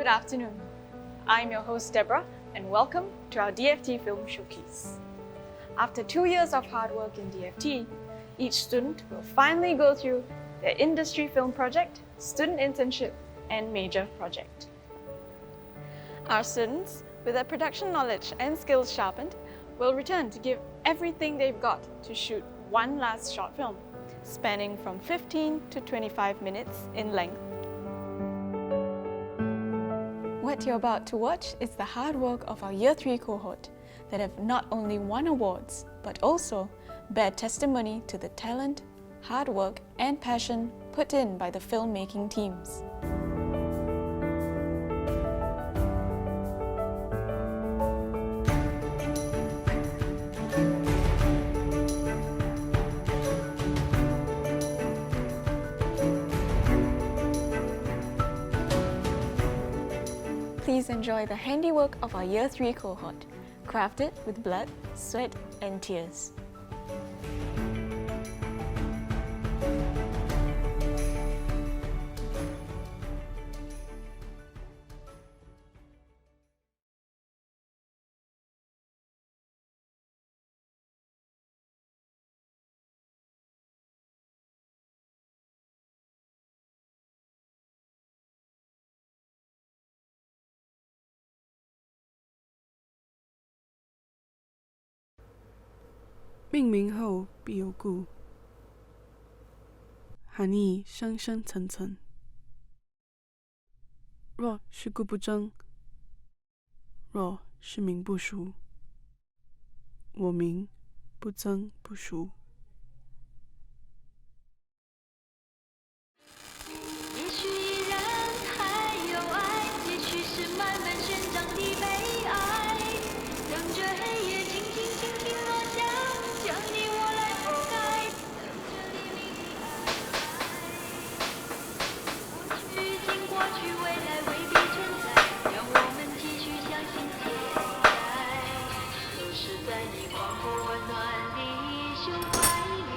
Good afternoon. I'm your host Deborah and welcome to our DFT Film Showcase. After 2 years of hard work in DFT, each student will finally go through their industry film project, student internship, and major project. Our students, with their production knowledge and skills sharpened, will return to give everything they've got to shoot one last short film, spanning from 15 to 25 minutes in length. What you're about to watch is the hard work of our Year 3 cohort that have not only won awards, but also bear testimony to the talent, hard work, and passion put in by the filmmaking teams. Please enjoy the handiwork of our Year 3 cohort, crafted with blood, sweat, and tears. 命名后必有故，含义深深层层。若是故不争，若是名不俗，我名不争不俗。也许依然还有爱，也许是慢慢生长的悲哀，等着黑夜轻轻轻轻落下，将你我来覆盖，等着黎明的安排。过去已经过去，未来未必存在，让我们继续相信期待，都是在你广阔温暖里胸怀里，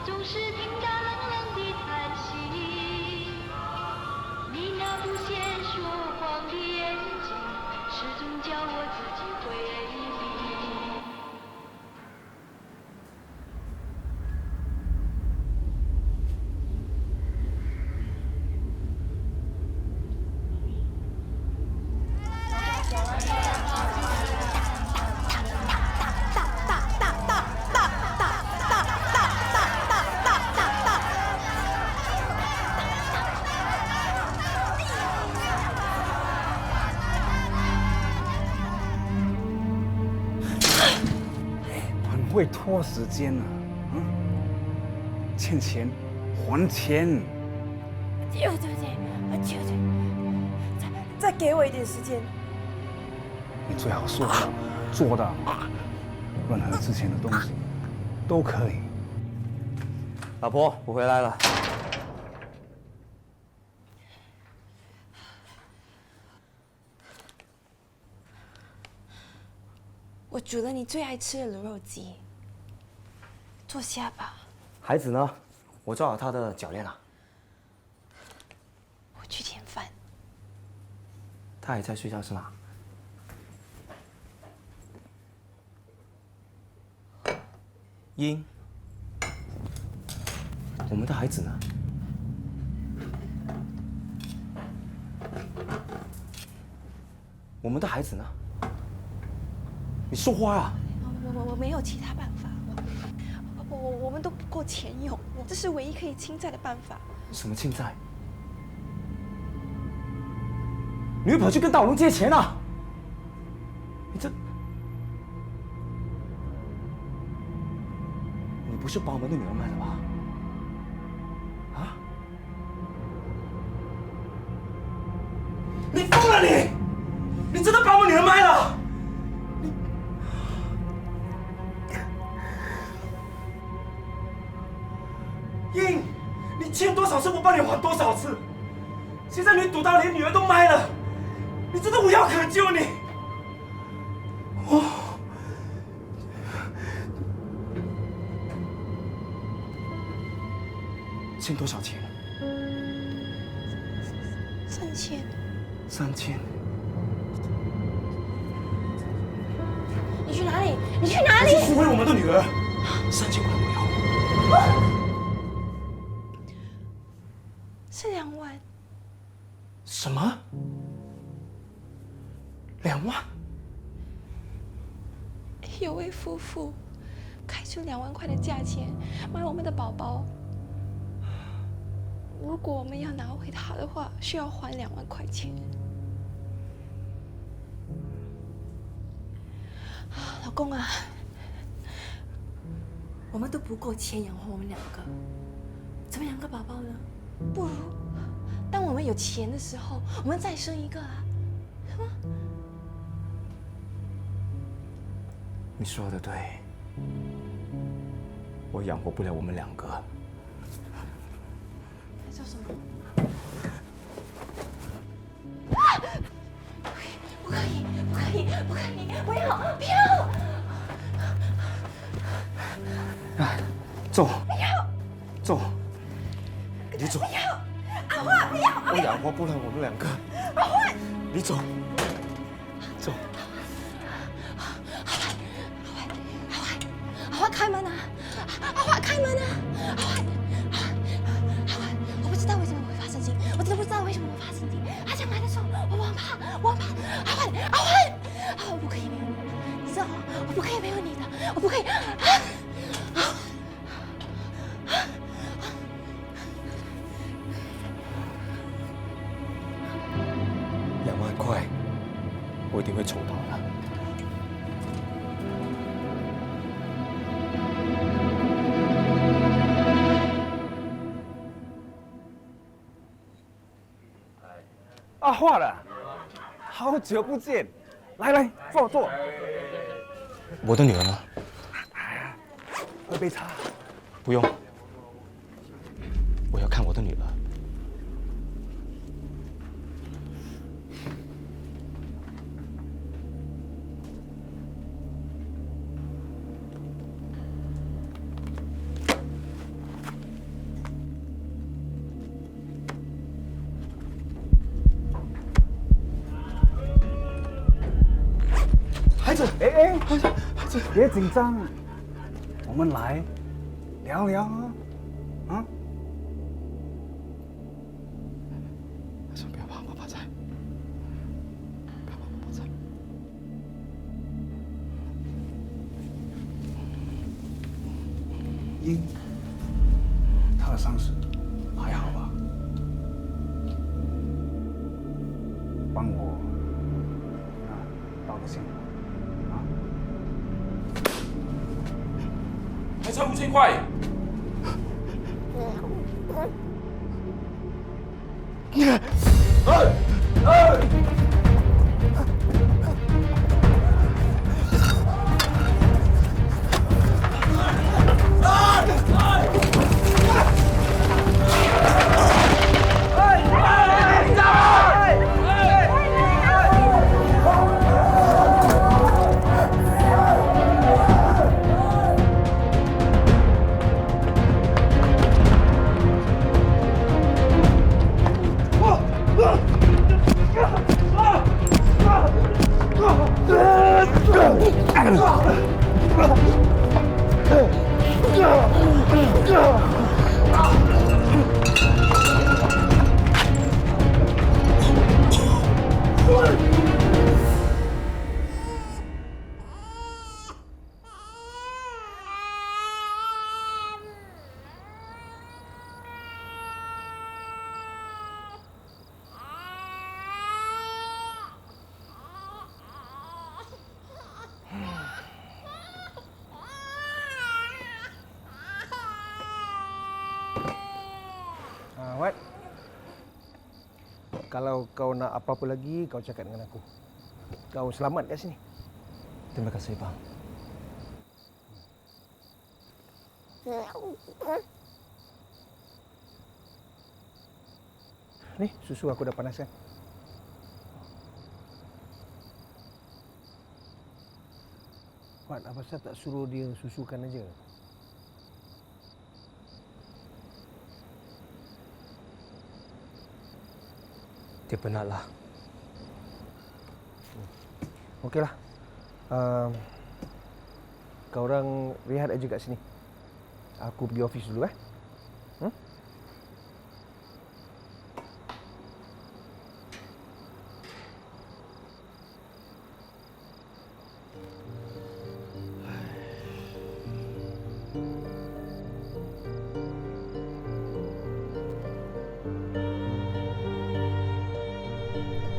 总是听到冷冷的叹息。你那不屑说谎的眼睛，始终叫我自己回忆。很会拖时间啊！欠钱还钱！对不起，再给我一点时间。你最好说到做到，任何之前的东西都可以。老婆，我回来了。我煮了你最爱吃的卤肉鸡，坐下吧。孩子呢？我做好他的脚链了。我去添饭。他还在睡觉是吗？英，我们的孩子呢？我们的孩子呢？你说话啊！我没有其他办法，我们都不够钱用，这是唯一可以倾债的办法。什么欠债？你又跑去跟大龙借钱啊？你这……你不是把我们的女儿卖了吧？啊？你疯了你！你真的把我女儿卖了！英，你欠多少次我帮你还多少次，现在你赌到连女儿都卖了，你真的无药可救你！哦，欠多少钱？ 3000。3000。你去哪里？你去哪里？去赎回我们的女儿。3000块我要。是2万。什么？2万？有位夫妇开出2万块的价钱买我们的宝宝。如果我们要拿回他的话，需要还2万块钱。老公啊，我们都不够钱养活我们2个，怎么养个宝宝呢？不如当我们有钱的时候，我们再生一个啊，是吗？你说的对，我养活不了我们2个。在做什么？不可以，不可以，不可以！不要，不要！走！不要！走！你走！不要！阿花，不要！我养活不了我们2个。阿花，你走！走！阿花，开门啊！阿花，开门啊！阿花，我不知道为什么会发生情，我真的不知道为什么会发生情。他讲来的时候，我很怕，我很怕。阿花，我不可以没有你，你知道吗？我不可以没有你的，我不可以。2万块，我一定会筹到的。阿华了，好久不见，来坐坐。我的女儿呢？喝杯茶。不用，我要看我的女儿。孩子，孩子，别紧张，我们来聊聊啊，啊！不要怕，爸爸在，不要怕，爸爸在。英，他的伤势还好吧？帮我道个歉。还差5000块。Wat, kalau kau nak apa-apa lagi, kau cakap dengan aku. Kau selamat kat sini. Terima kasih, Bang. Ni, susu aku dah panaskan. Wat, apa pasal tak suruh dia susukan aja? Dia penatlah. Okeylah. Kau orang rehat aja kat sini. Aku pergi office dulu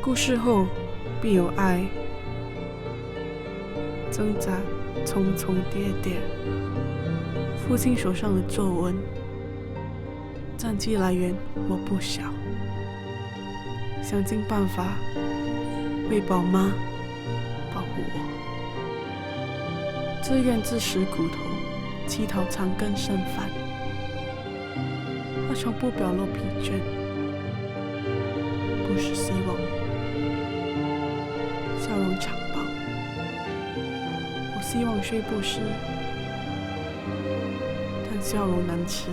故事后必有爱，挣扎重重叠叠，父亲手上的皱纹，战绩来源我不晓，想尽办法喂饱妈，保护我，自愿自食骨头，乞讨长羹剩饭，他从不表露疲倦，不是希望，笑容常爆。我希望虽不失，但笑容难吃。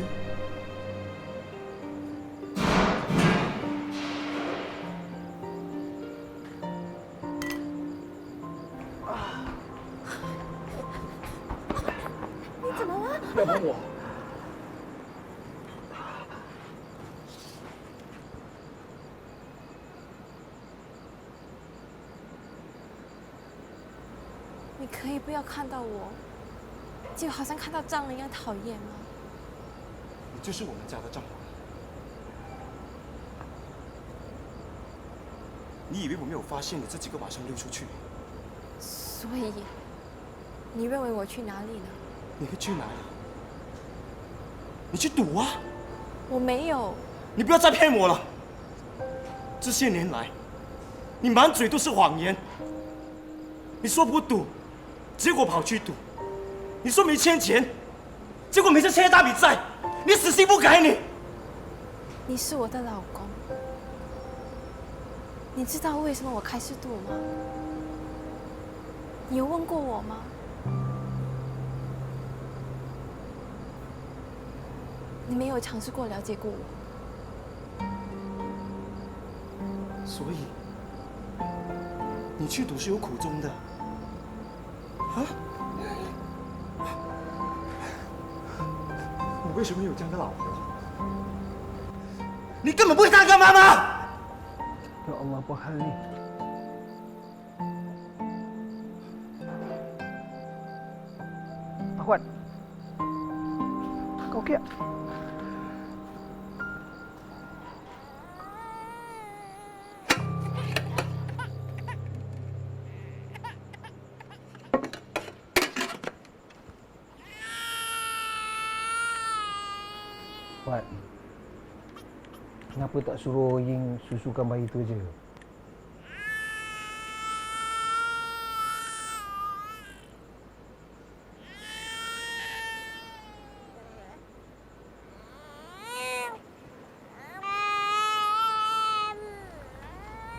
你怎么了？不要碰我！你可以不要看到我，就好像看到蟑螂一样讨厌吗？你就是我们家的蟑螂。你以为我没有发现你这几个晚上溜出去？所以，你认为我去哪里呢？你会去哪里？你去赌啊！我没有。你不要再骗我了！这些年来，你满嘴都是谎言。你说不赌，结果跑去赌；你说没欠钱，结果没欠一大笔债。你死性不改你！你是我的老公，你知道为什么我开始赌吗？你有问过我吗？你没有尝试过了解过我，所以你去赌是有苦衷的，啊？你为什么有这样的老婆？你根本不会当个妈妈！ Ya Allah, apa hal ni? Ahwat, kau okey tak? Ahwat, kenapa tak suruh Ying susukan bayi tu je?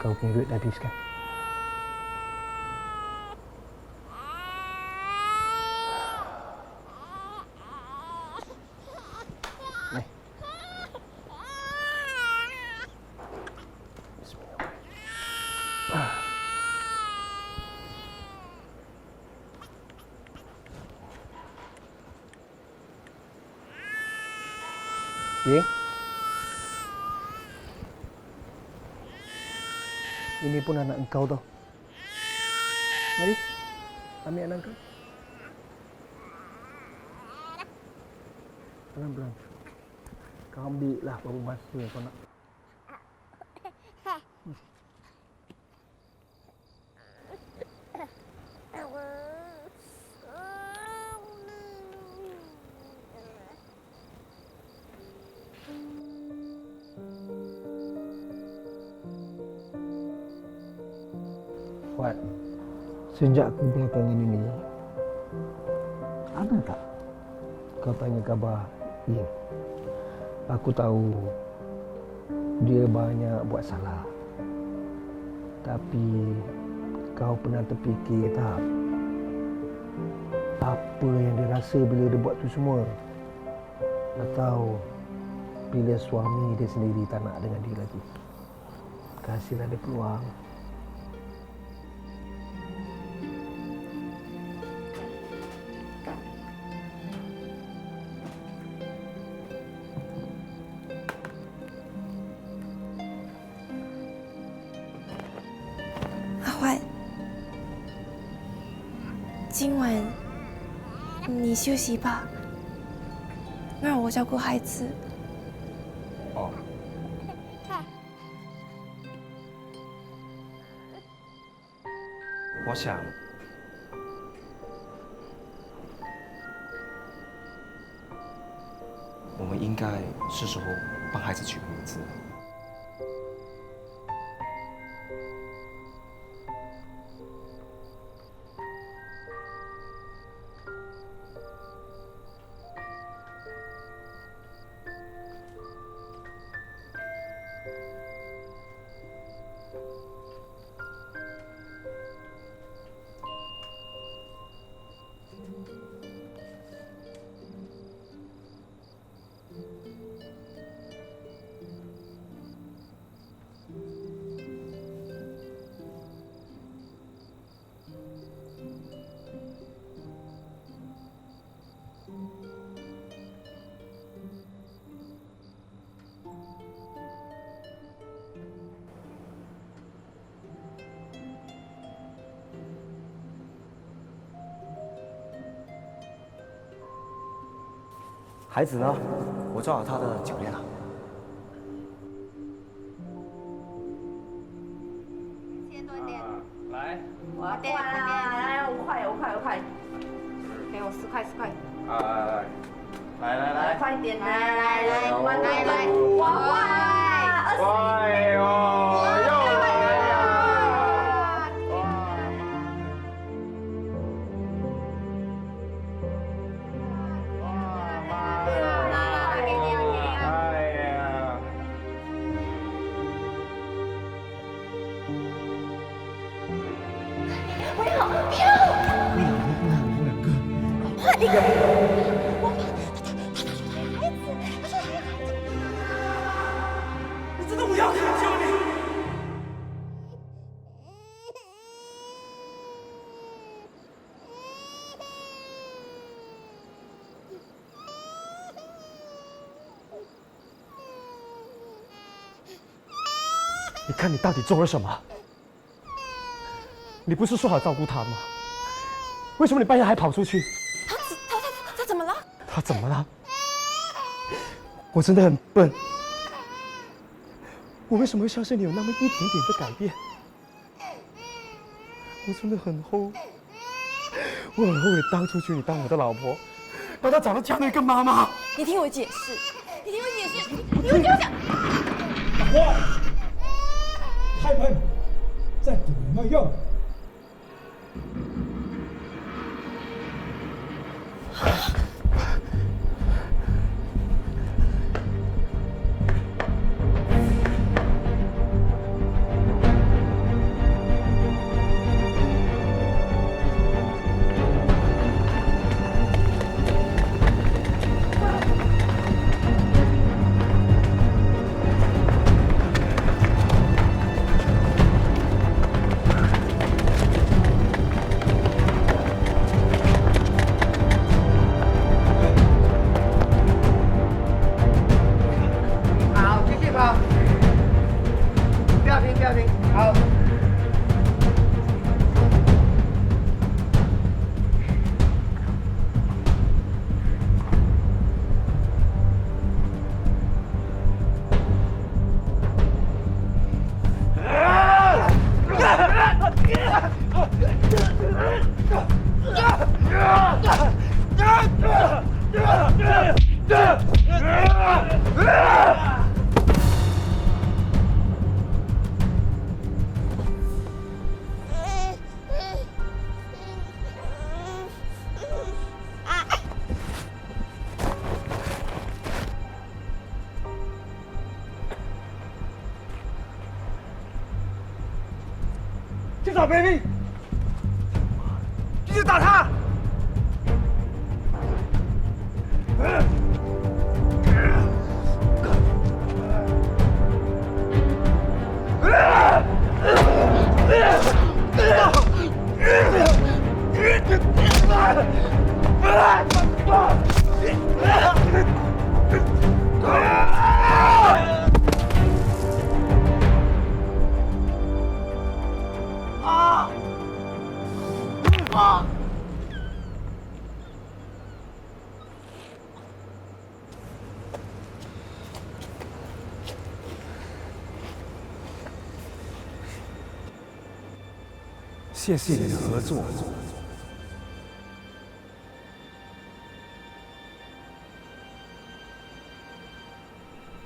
Kau punya duit dah habis kan? Ni. Bismillah. Ying? Ini pun anak engkau tau. Mari, ambil anak engkau. Pelan-pelan. Kau ambil lah berapa masa kau nak. Fuad, sejak aku belakangan ini, ada tak kau tanya khabar Ying? Aku tahu dia banyak buat salah, tapi kau pernah terfikir tak apa yang dia rasa bila dia buat tu semua? Atau bila suami dia sendiri tak nak dengan dia lagi? Kasihlah dia peluang. 今晚你休息吧，让我照顾孩子。哦。我想，我们应该是时候帮孩子取个名字了。孩子呢？我做好他的酒店了。先多一点。来，我要点，来5块，5块，5块，给我4块，4块。来，快点，来，哇哎呦，又来呀！你真的不要求你！你看你到底做了什么？你不是说好照顾他吗？为什么你半夜还跑出去？他怎么了？他怎么了？我真的很笨，我为什么会相信你有那么一点点的改变？我真的很后悔，我很后悔当初娶你当我的老婆，让她找到这样的一个妈妈。你听我解释，你听我讲。大花，开喷，再赌有没有用？去找 baby， 去打他！谢谢你的合作。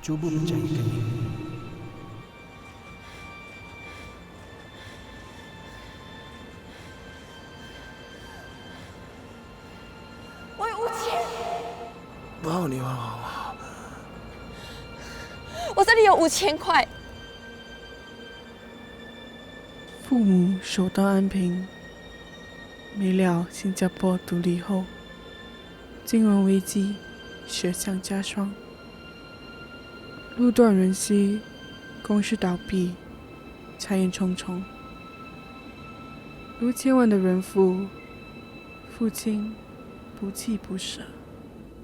Cuba percayakan ini. 我有5000，包你好。我这里有5000块。父母手到安平，没料新加坡独立后，金融危机雪上加霜，路断人稀，公司倒闭，财源重重，如千万的人妇，父亲不弃不舍，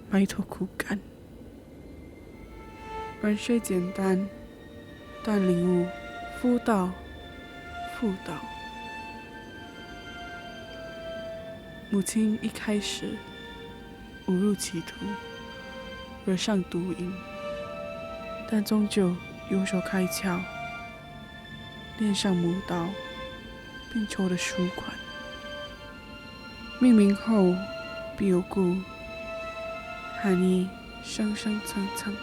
埋头苦干。人虽简单，但领悟夫道妇道。母亲一开始误入歧途，惹上毒瘾，但终究有所开窍，恋上魔道，并求得赎款。命名后必有故，含义深深层层。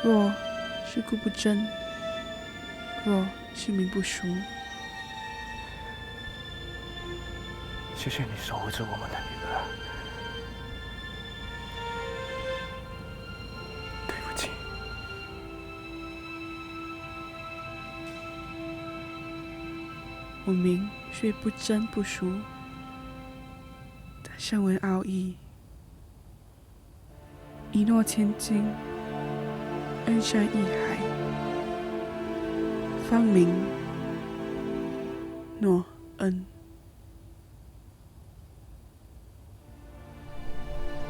若是故不真，若是名不熟，谢谢你守护着我们的女儿。对不起。我名虽不真不熟，但深闻奥义，一诺千金，恩山义海，方名诺恩。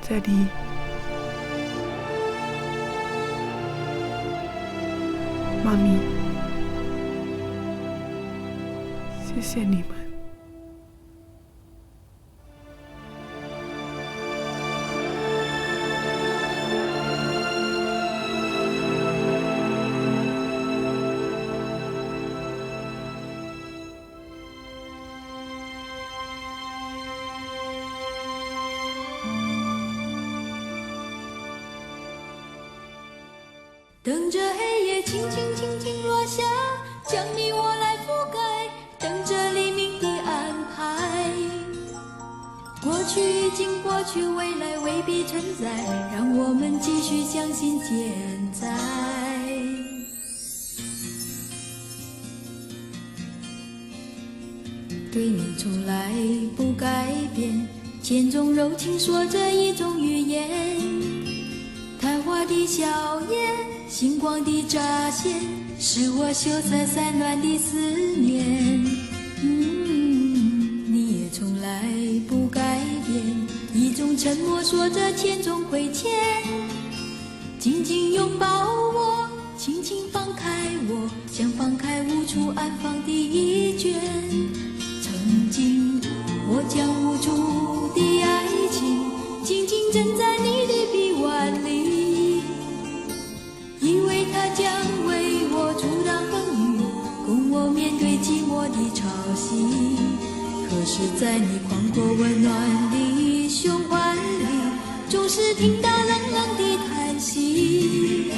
这里，妈咪，谢谢你们。等着黑夜轻轻轻轻落下，将你我来覆盖，等着黎明的安排。过去已经过去，未来未必存在，让我们继续相信现在。对你从来不改变，千种柔情说着一种语言，昙花的笑颜，星光的乍现，是我羞涩散乱的思念。你也从来不改变，一种沉默说着千种亏欠，紧紧拥抱我，轻轻放开我，像放开无处安放的一卷。曾经我将无助的爱情紧紧枕在你的臂弯里，以为它将为我阻挡风雨，供我面对寂寞的潮汐。可是在你宽阔温暖的胸怀里，总是听到冷冷的叹息。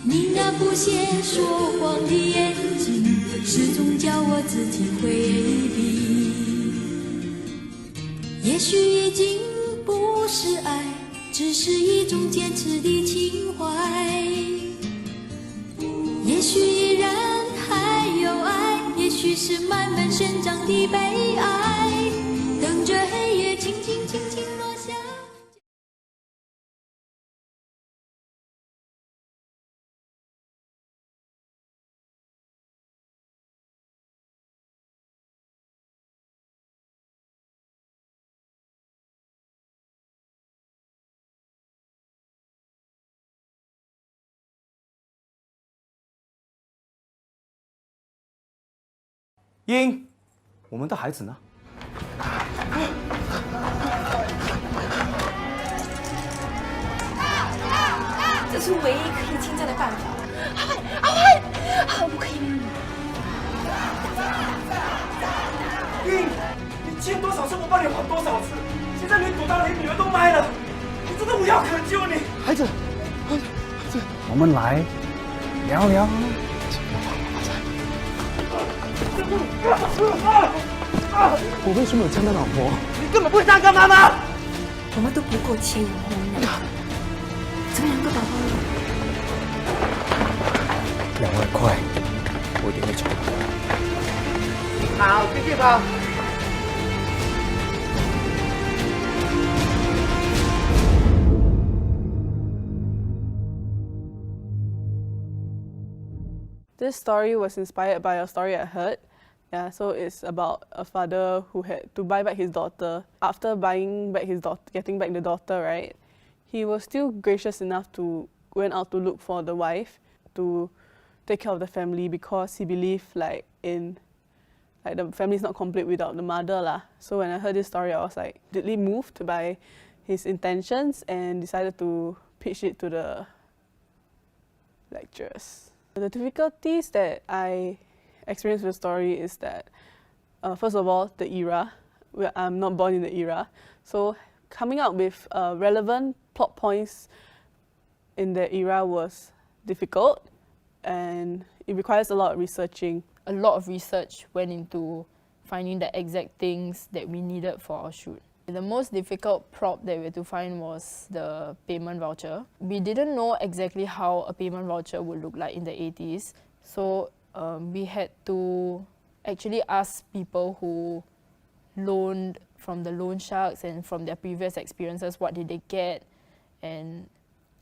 你那不屑说谎的眼睛，始终叫我自己回避。也许已经不是爱，只是一种坚持的情怀。也许依然还有爱，也许是慢慢生长的悲哀。等着黑夜轻轻轻轻落下。英，我们的孩子呢？这是唯一可以侵占的办法。阿焕，我不可以没有你。欠多少次我帮你还多少次，现在连赌单连女儿都卖了，我真的无药可救你。孩子，我们来聊聊。我为什么有这样的老婆？你根本不会这样干妈妈。我们都不够钱养活你，怎么养个宝宝呢2万块，我一定会找到。好，继续跑。This story was inspired by a story I heard. Yeah, so it's about a father who had to buy back his daughter. After buying back his daughter, getting back the daughter, right, he was still gracious enough to went out to look for the wife to take care of the family because he believed like the family is not complete without the mother lah. So when I heard this story, I was like deeply moved by his intentions and decided to pitch it to the lecturers. The difficulties that I experienced with the story is that, first of all, the era. I'm not born in the era. So coming up with relevant plot points in the era was difficult and it requires a lot of researching. A lot of research went into finding the exact things that we needed for our shoot. The most difficult prop that we had to find was the payment voucher. We didn't know exactly how a payment voucher would look like in the 80s, so we had to actually ask people who loaned from the loan sharks and from their previous experiences what did they get. And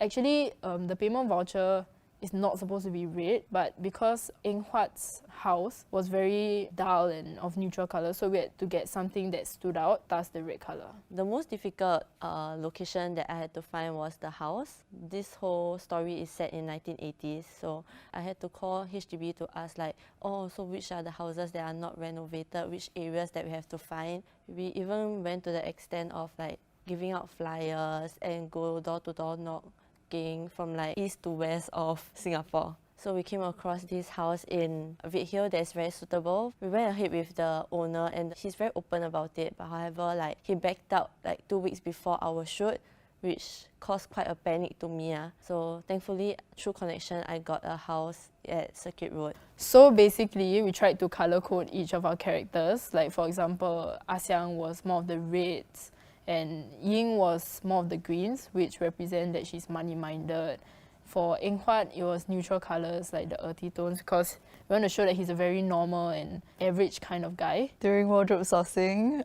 actually the payment voucher is not supposed to be red, but because Eng Huat's house was very dull and of neutral colour, so we had to get something that stood out, thus the red colour. The most difficult location that I had to find was the house. This whole story is set in 1980s, so I had to call HDB to ask like, oh, so which are the houses that are not renovated, which areas that we have to find. We even went to the extent of like giving out flyers and go door to door knocking from like east to west of Singapore. So we came across this house in Redhill that's very suitable. We went ahead with the owner and he's very open about it, but however like he backed out like 2 weeks before our shoot, which caused quite a panic to me. So thankfully through connection I got a house at Circuit Road. So basically we tried to colour code each of our characters. Like for example, Asyang was more of the reds and Ying was more of the greens, which represent that she's money-minded. For Eng Huat, it was neutral colours like the earthy tones because we want to show that he's a very normal and average kind of guy. During wardrobe sourcing,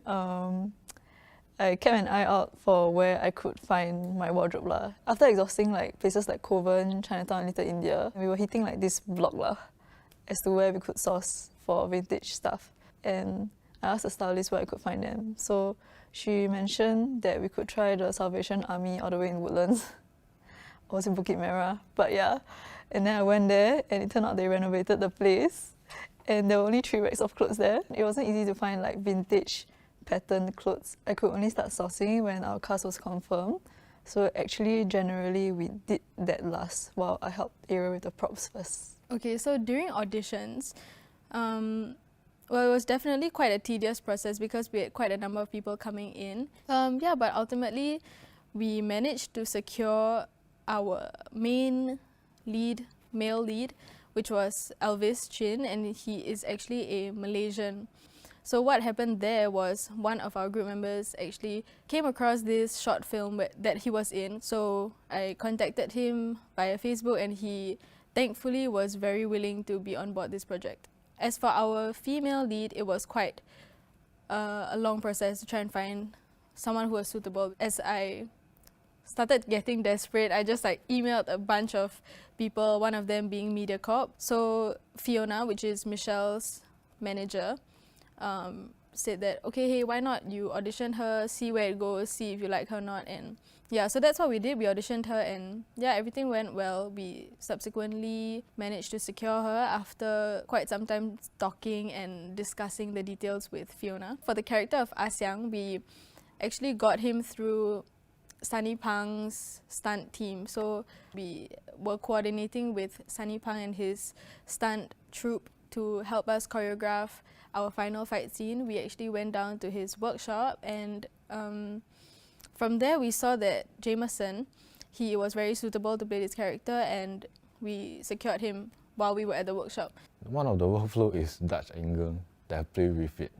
I kept an eye out for where I could find my wardrobe lah. After exhausting like places like Kovan, Chinatown, and Little India, we were hitting like this block lah as to where we could source for vintage stuff. And I asked the stylist where I could find them. So she mentioned that we could try the Salvation Army all the way in Woodlands. I was in Bukit Merah, but yeah. And then I went there and it turned out they renovated the place and there were only 3 racks of clothes there. It wasn't easy to find like vintage pattern clothes. I could only start sourcing when our cast was confirmed. So actually, generally, we did that last while I helped Ariel with the props first. Okay, so during auditions, well, it was definitely quite a tedious process because we had quite a number of people coming in. Yeah, but ultimately, we managed to secure our main lead, male lead, which was Elvis Chin, and he is actually a Malaysian. So what happened there was one of our group members actually came across this short film that he was in. So I contacted him via Facebook and he thankfully was very willing to be on board this project. As for our female lead, it was quite a long process to try and find someone who was suitable. As I started getting desperate, I just like emailed a bunch of people, one of them being MediaCorp. So Fiona, which is Michelle's manager, said that, okay, hey, why not you audition her, see where it goes, see if you like her or not. And yeah, so that's what we did. We auditioned her and yeah, everything went well. We subsequently managed to secure her after quite some time talking and discussing the details with Fiona. For the character of Asyang, we actually got him through Sunny Pang's stunt team. So we were coordinating with Sunny Pang and his stunt troupe to help us choreograph our final fight scene, we actually went down to his workshop, and from there we saw that Jameson, he was very suitable to play this character, and we secured him while we were at the workshop. One of the workflow is Dutch angle that I play with it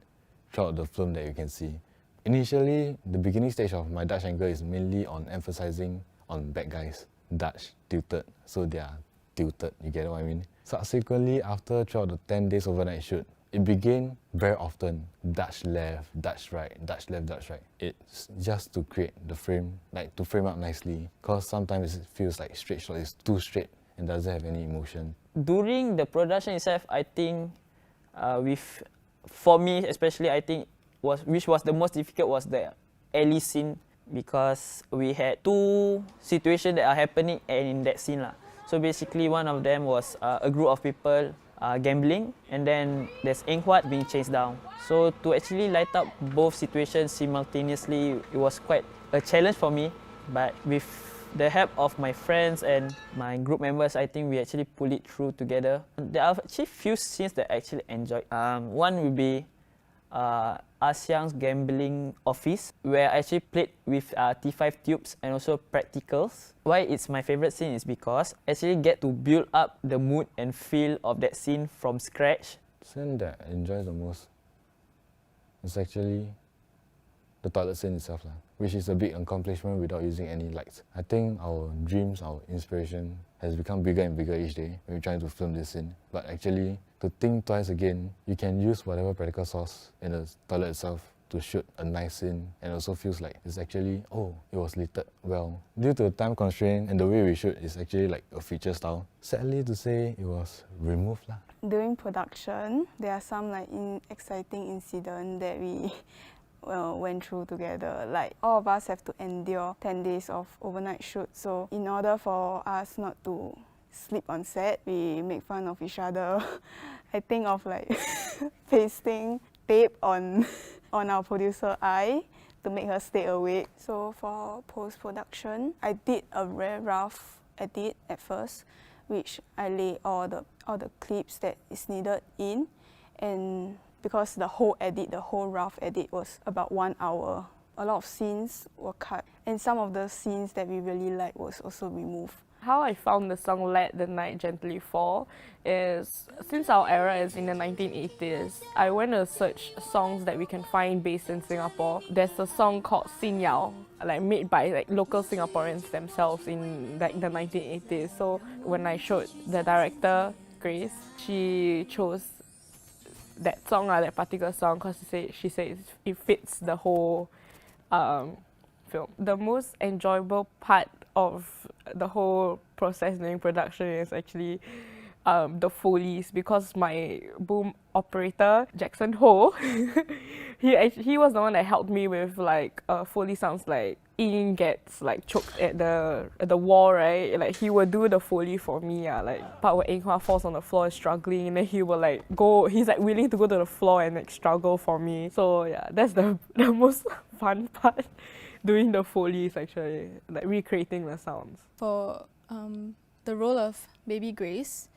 throughout the film that you can see. Initially, the beginning stage of my Dutch angle is mainly on emphasizing on bad guys. Dutch tilted, so they are tilted, you get what I mean? Subsequently, throughout the 10 days overnight shoot, it began very often, Dutch left, Dutch right, Dutch left, Dutch right. It's just to create the frame, like to frame up nicely, because sometimes it feels like straight shot is too straight and doesn't have any emotion. During the production itself, I think for me especially, I think which was the most difficult was the alley scene, because we had two situations that are happening in that scene lah. So basically one of them was a group of people gambling, and then there's Eng Huat being chased down. So to actually light up both situations simultaneously, it was quite a challenge for me, but with the help of my friends and my group members, I think we actually pulled it through together. There are actually few scenes that I actually enjoyed. One will be Asiang's gambling office, where I actually played with T5 tubes and also practicals. Why it's my favorite scene is because I actually get to build up the mood and feel of that scene from scratch. The scene that I enjoy the most is actually the toilet scene itself, which is a big accomplishment without using any lights. I think our dreams, our inspiration has become bigger and bigger each day when we're trying to film this scene. But actually, to think twice again, you can use whatever practical source in the toilet itself to shoot a nice scene, and also feels like it's actually, oh, it was lit well. Due to the time constraint and the way we shoot is actually like a feature style. Sadly to say, it was removed lah. During production, there are some exciting incidents that we went through together. Like all of us have to endure 10 days of overnight shoot. So in order for us not to sleep on set, we make fun of each other. I think of like pasting tape on our producer eye to make her stay awake. So for post-production, I did a very rough edit at first, which I lay all the clips that is needed in, and because the whole rough edit was about 1 hour. A lot of scenes were cut, and some of the scenes that we really liked was also removed. How I found the song Let the Night Gently Fall is, since our era is in the 1980s, I went to search songs that we can find based in Singapore. There's a song called Sin Yao, made by local Singaporeans themselves in the 1980s. So when I showed the director, Grace, she chose that song, that particular song, because she says it fits the whole film. The most enjoyable part of the whole process during production is actually the Foleys, because my boom operator, Jackson Ho, he was the one that helped me with Foley sounds like Ian gets choked at the wall, right? He will do the Foley for me, part where Eng Hua falls on the floor and struggling, and then he will he's willing to go to the floor and struggle for me. So yeah, that's the most fun part. Doing the Foleys, actually, recreating the sounds. For the role of baby Grace,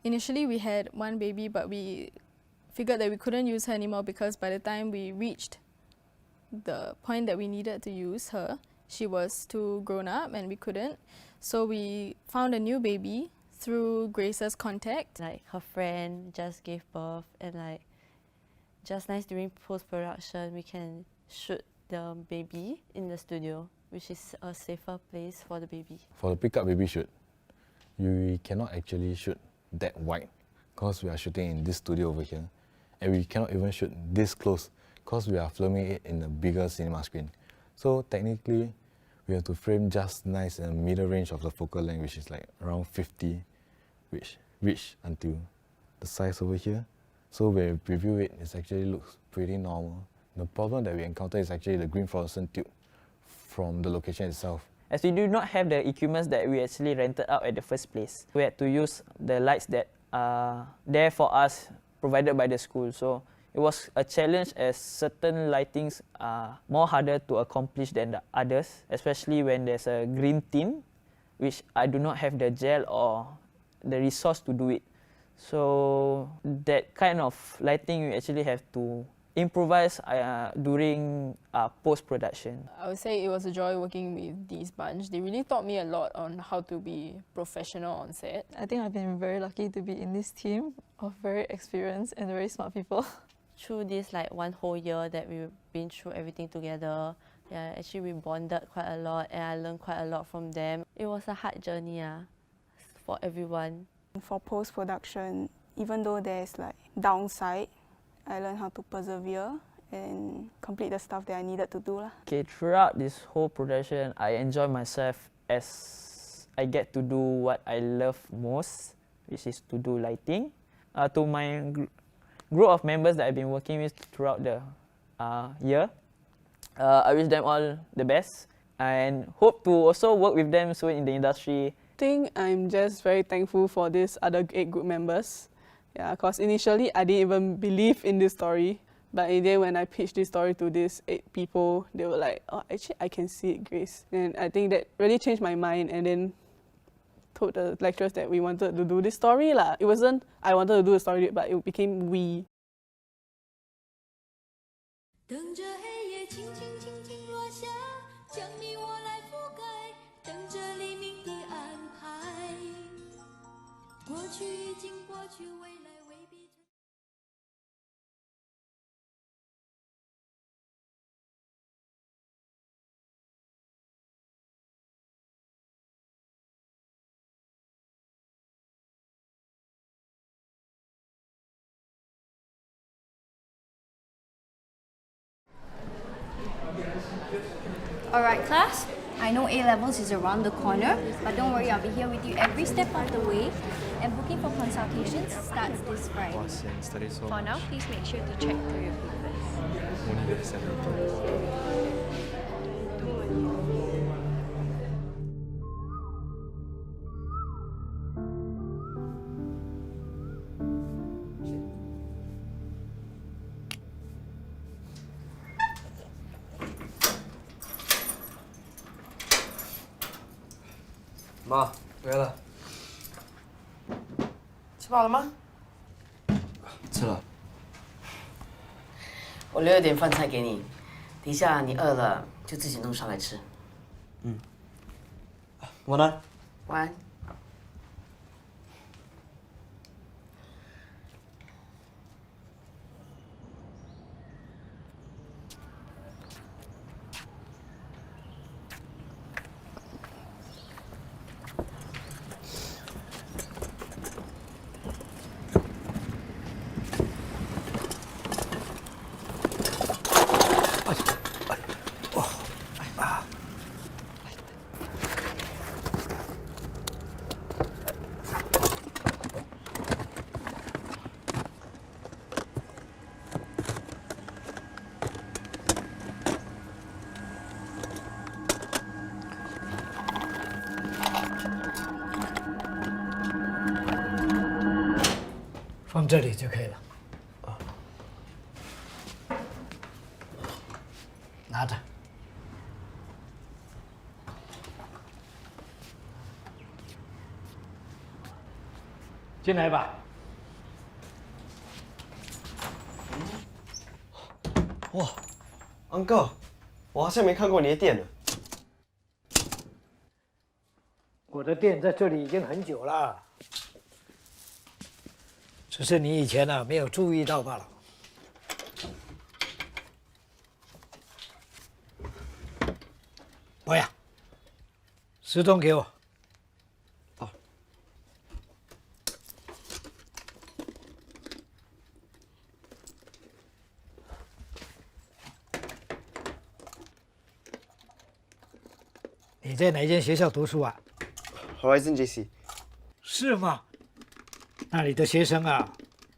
initially we had one baby, but we figured that we couldn't use her anymore because by the time we reached the point that we needed to use her, she was too grown up and we couldn't. So we found a new baby through Grace's contact. Her friend just gave birth, and just nice during post-production we can shoot the baby in the studio, which is a safer place for the baby. For the pickup baby shoot, we cannot actually shoot that wide because we are shooting in this studio over here, and we cannot even shoot this close because we are filming it in a bigger cinema screen. So technically, we have to frame just nice in the middle range of the focal length, which is around 50, which reach until the size over here. So when we preview it, it actually looks pretty normal. The problem that we encounter is actually the green fluorescent tube from the location itself. As we do not have the equipment that we actually rented out at the first place, we had to use the lights that are there for us, provided by the school. So it was a challenge as certain lightings are more harder to accomplish than the others, especially when there's a green theme, which I do not have the gel or the resource to do it. So that kind of lighting you actually have to improvise during post-production. I would say it was a joy working with these bunch. They really taught me a lot on how to be professional on set. I think I've been very lucky to be in this team of very experienced and very smart people. Through this like 1 whole year that we've been through everything together, yeah, actually we bonded quite a lot and I learned quite a lot from them. It was a hard journey for everyone. For post-production, even though there's like downside, I learned how to persevere and complete the stuff that I needed to do. Okay, throughout this whole production, I enjoy myself as I get to do what I love most, which is to do lighting. To my group of members that I've been working with throughout the year, I wish them all the best and hope to also work with them soon in the industry. I think I'm just very thankful for these other 8 group members. Yeah, because initially I didn't even believe in this story, but in the end when I pitched this story to these 8 people, they were like, oh, actually I can see it, Grace. And I think that really changed my mind, and then told the lecturers that we wanted to do this story. It wasn't I wanted to do the story, but it became we. 等着黑夜轻轻轻轻落下，将你我来覆盖，等着黎明的安排。过去已经过去，未来未必。Alright class, I know A-levels is around the corner, but don't worry, I'll be here with you every step of the way. And booking for consultations starts this Friday. For now, please make sure to check through your papers. “妈，回来了。吃饱了吗？”“吃了。我留了点饭菜给你，等一下你饿了就自己弄上来吃。”“嗯。晚安。”“晚安。”放这里就可以了。拿着。进来吧。哇 ，Uncle， 我好像没看过你的店呢。我的店在这里已经很久了。 只是你以前没有注意到罢了。博雅，10钟给我。好。你在哪间学校读书啊 ？Horizon JC。是吗？ 那里的学生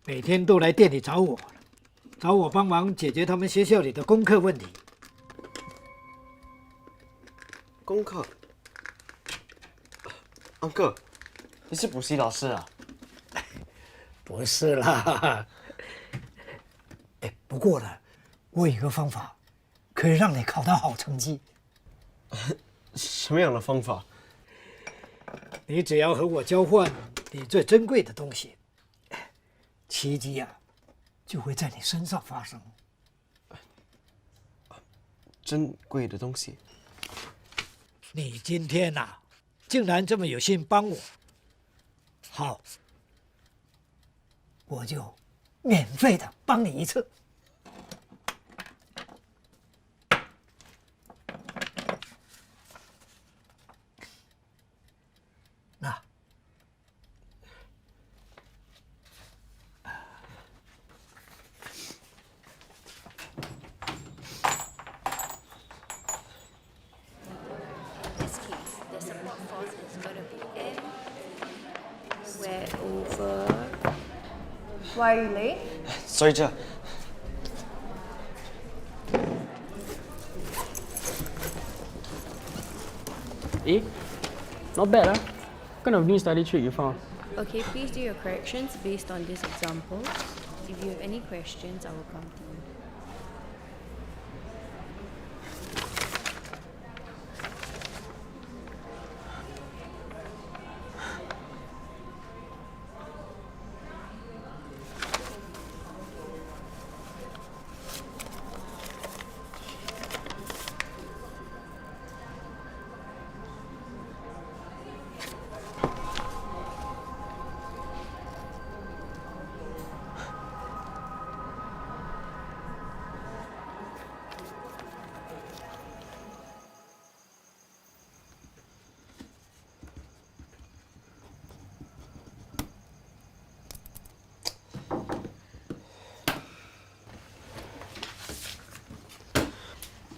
每天都来店里找我帮忙解决他们学校里的功课问题。功课 ，Uncle， 你是补习老师啊？不是啦。不过呢，我有一个方法，可以让你考到好成绩。什么样的方法？你只要和我交换你最珍贵的东西，奇迹呀、就会在你身上发生。珍贵的东西。你今天呐、竟然这么有心帮我，好，我就免费的帮你一次。那。This case, the support force is going to be M squared over. Why are you late? Sorry, Cha. Not bad, huh? What kind of new study trick you found? Okay, please do your corrections based on this example. If you have any questions, I will come to you.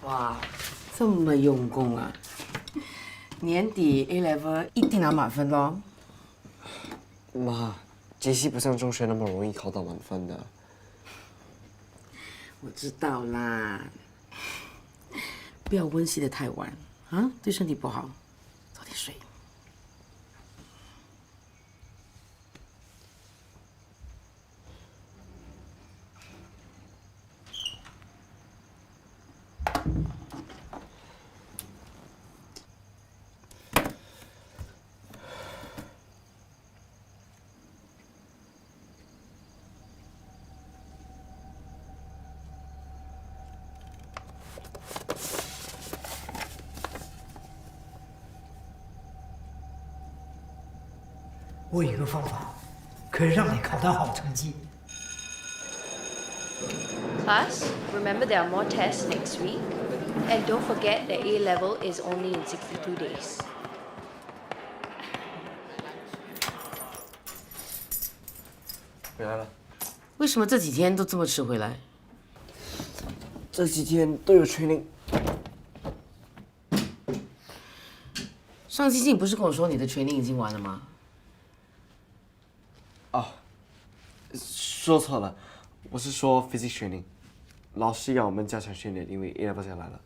哇，这么用功啊！年底 A level 一定拿满分咯。妈，杰西不像中学那么容易考到满分的。我知道啦，不要温习的太晚啊，对身体不好，早点睡。我有一个方法，可以让你考到好成绩。 Class, remember there are more tests next week. And don't forget that A level is only in 62 days. 回来了。为什么这几天都这么迟回来？这几天都有 training。上星期你不是跟我说你的 training 已经完了吗？哦，说错了，我是说 physics training。老师要我们加强训练，因为 A level 下来了。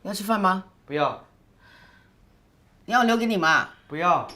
你要吃饭吗？不要。你要我留给你吗？不要。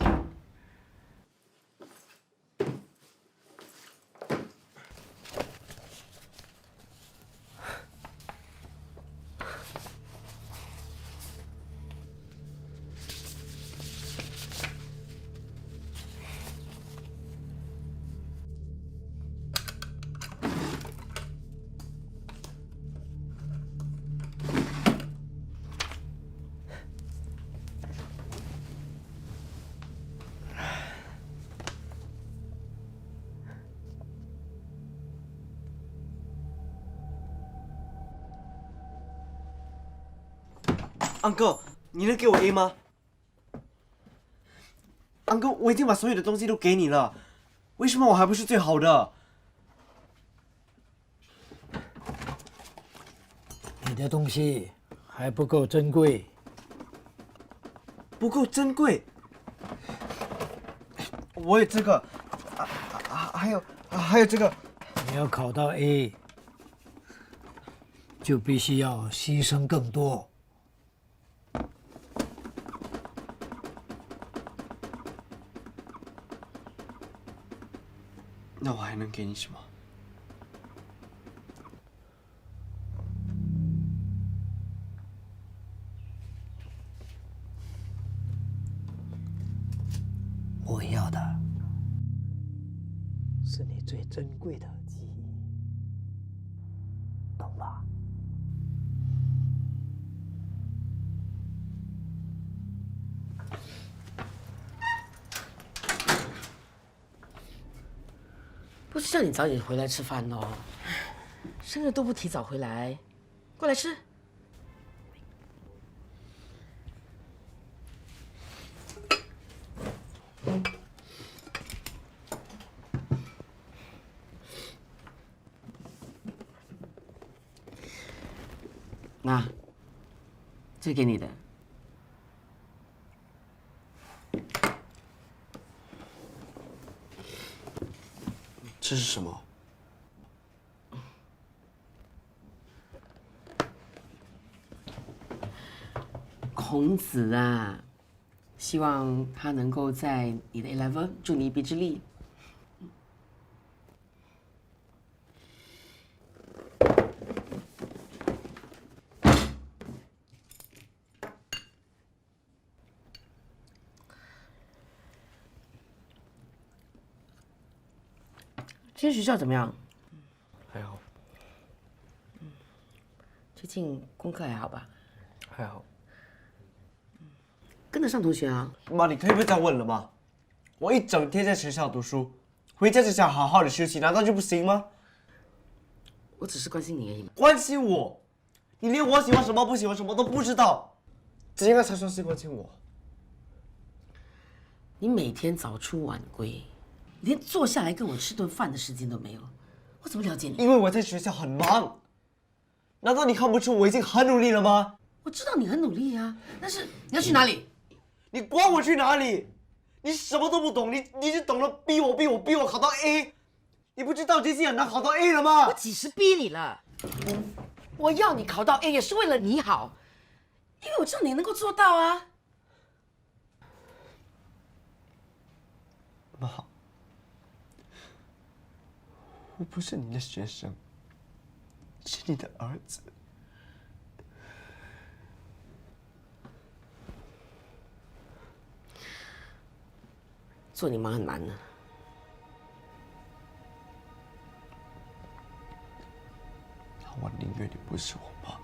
Uncle， 你能给我 A 吗 ？Uncle， 我已经把所有的东西都给你了，为什么我还不是最好的？你的东西还不够珍贵。不够珍贵。我有这个，还有这个。你要考到 A， 就必须要牺牲更多。 那我还能给你什么？我要的是你最珍贵的记忆，懂吧？不是叫你早点回来吃饭哦，生日都不提早回来，过来吃。那，这给你的。这是什么？孔子啊，希望他能够在你的 A-level 助你一臂之力。今天学校怎么样？还好。最近功课还好吧？还好。跟得上同学啊。妈，你可以不要再问了吗？我一整天在学校读书，回家就想好好的休息，难道就不行吗？我只是关心你而已嘛。关心我？你连我喜欢什么不喜欢什么都不知道，这应该才算是关心我。你每天早出晚归。连坐下来跟我吃顿饭的时间都没有，我怎么了解你？因为我在学校很忙。难道你看不出我已经很努力了吗？我知道你很努力啊，但是你要去哪里？你管我去哪里？你什么都不懂，你只懂了逼我考到 A。你不知道这些很难考到 A 了吗？我几时逼你了？我要你考到 A 也是为了你好，因为我知道你能够做到啊。妈。我不是你的学生，是你的儿子。做你妈很难的。那我宁愿你不是我妈。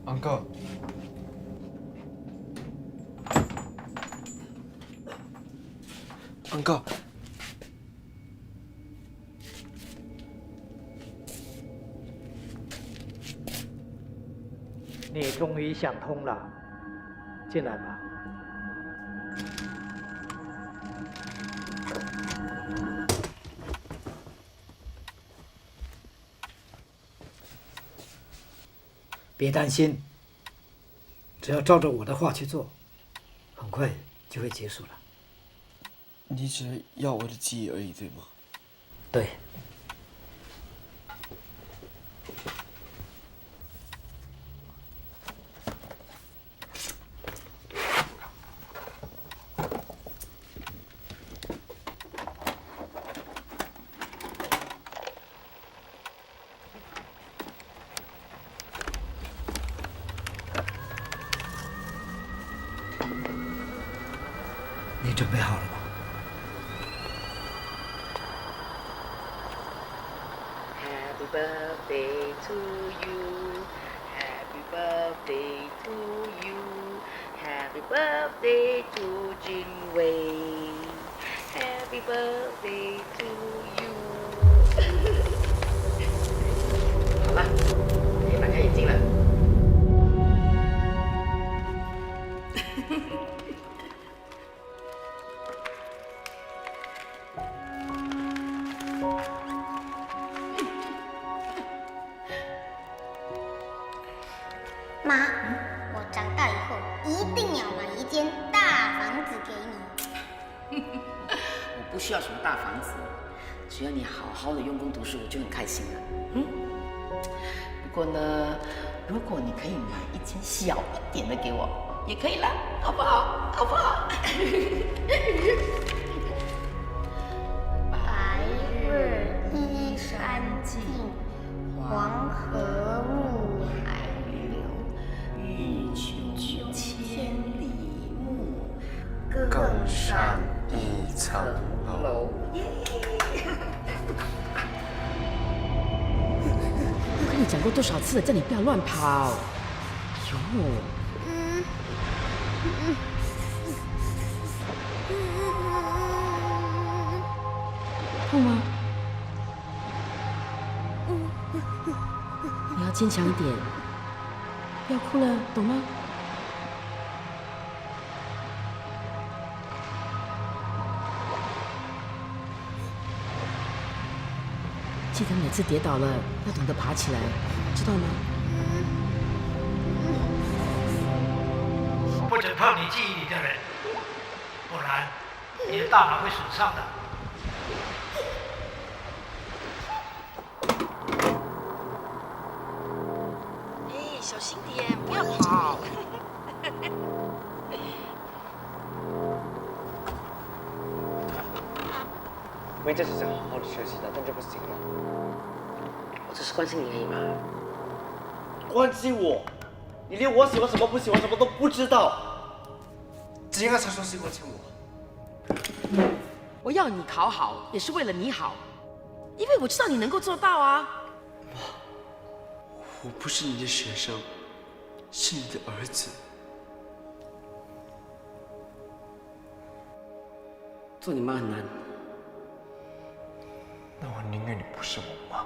Uncle。Uncle。你终于想通了，进来吧。别担心，只要照着我的话去做，很快就会结束了。你只要我的记忆而已，对吗？对。birthday to you. Happy birthday to you. Happy birthday to Jinwei. Happy birthday to you. 好了，可以打开眼睛了。妈，我长大以后一定要买一间大房子给你。我不需要什么大房子，只要你好好的用功读书，我就很开心了。不过呢，如果你可以买一间小一点的给我，也可以啦，好不好？好不好？白日依山尽，黄河入海流。欲穷千里目，更上一层楼。我跟你讲过多少次了，叫你不要乱跑。哟。痛吗？你要坚强一点，不要哭了，懂吗？记得每次跌倒了要懂得爬起来，知道吗？不准碰你记忆里的人，不然你的大脑会损伤的。哎，小心点，不要跑。我一直是想好好的学习的，但就不行了。我只是关心你而已嘛。关心我？你连我喜欢什么不喜欢什么都不知道，只应该才说是关心我。我要你考好，也是为了你好，因为我知道你能够做到啊。我不是你的学生，是你的儿子。做你妈很难。那我宁愿你不是我妈。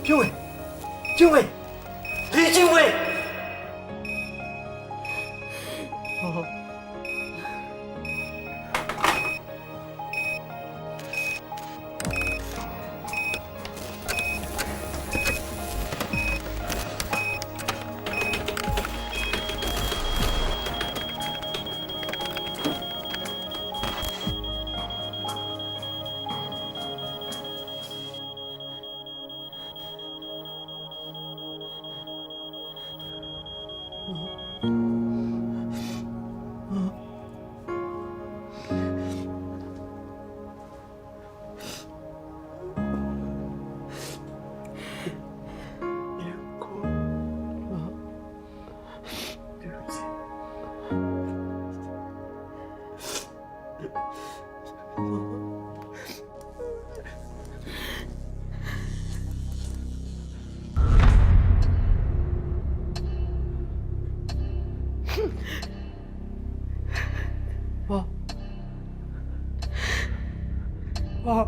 俊伟，俊伟，李俊伟。妈，妈，老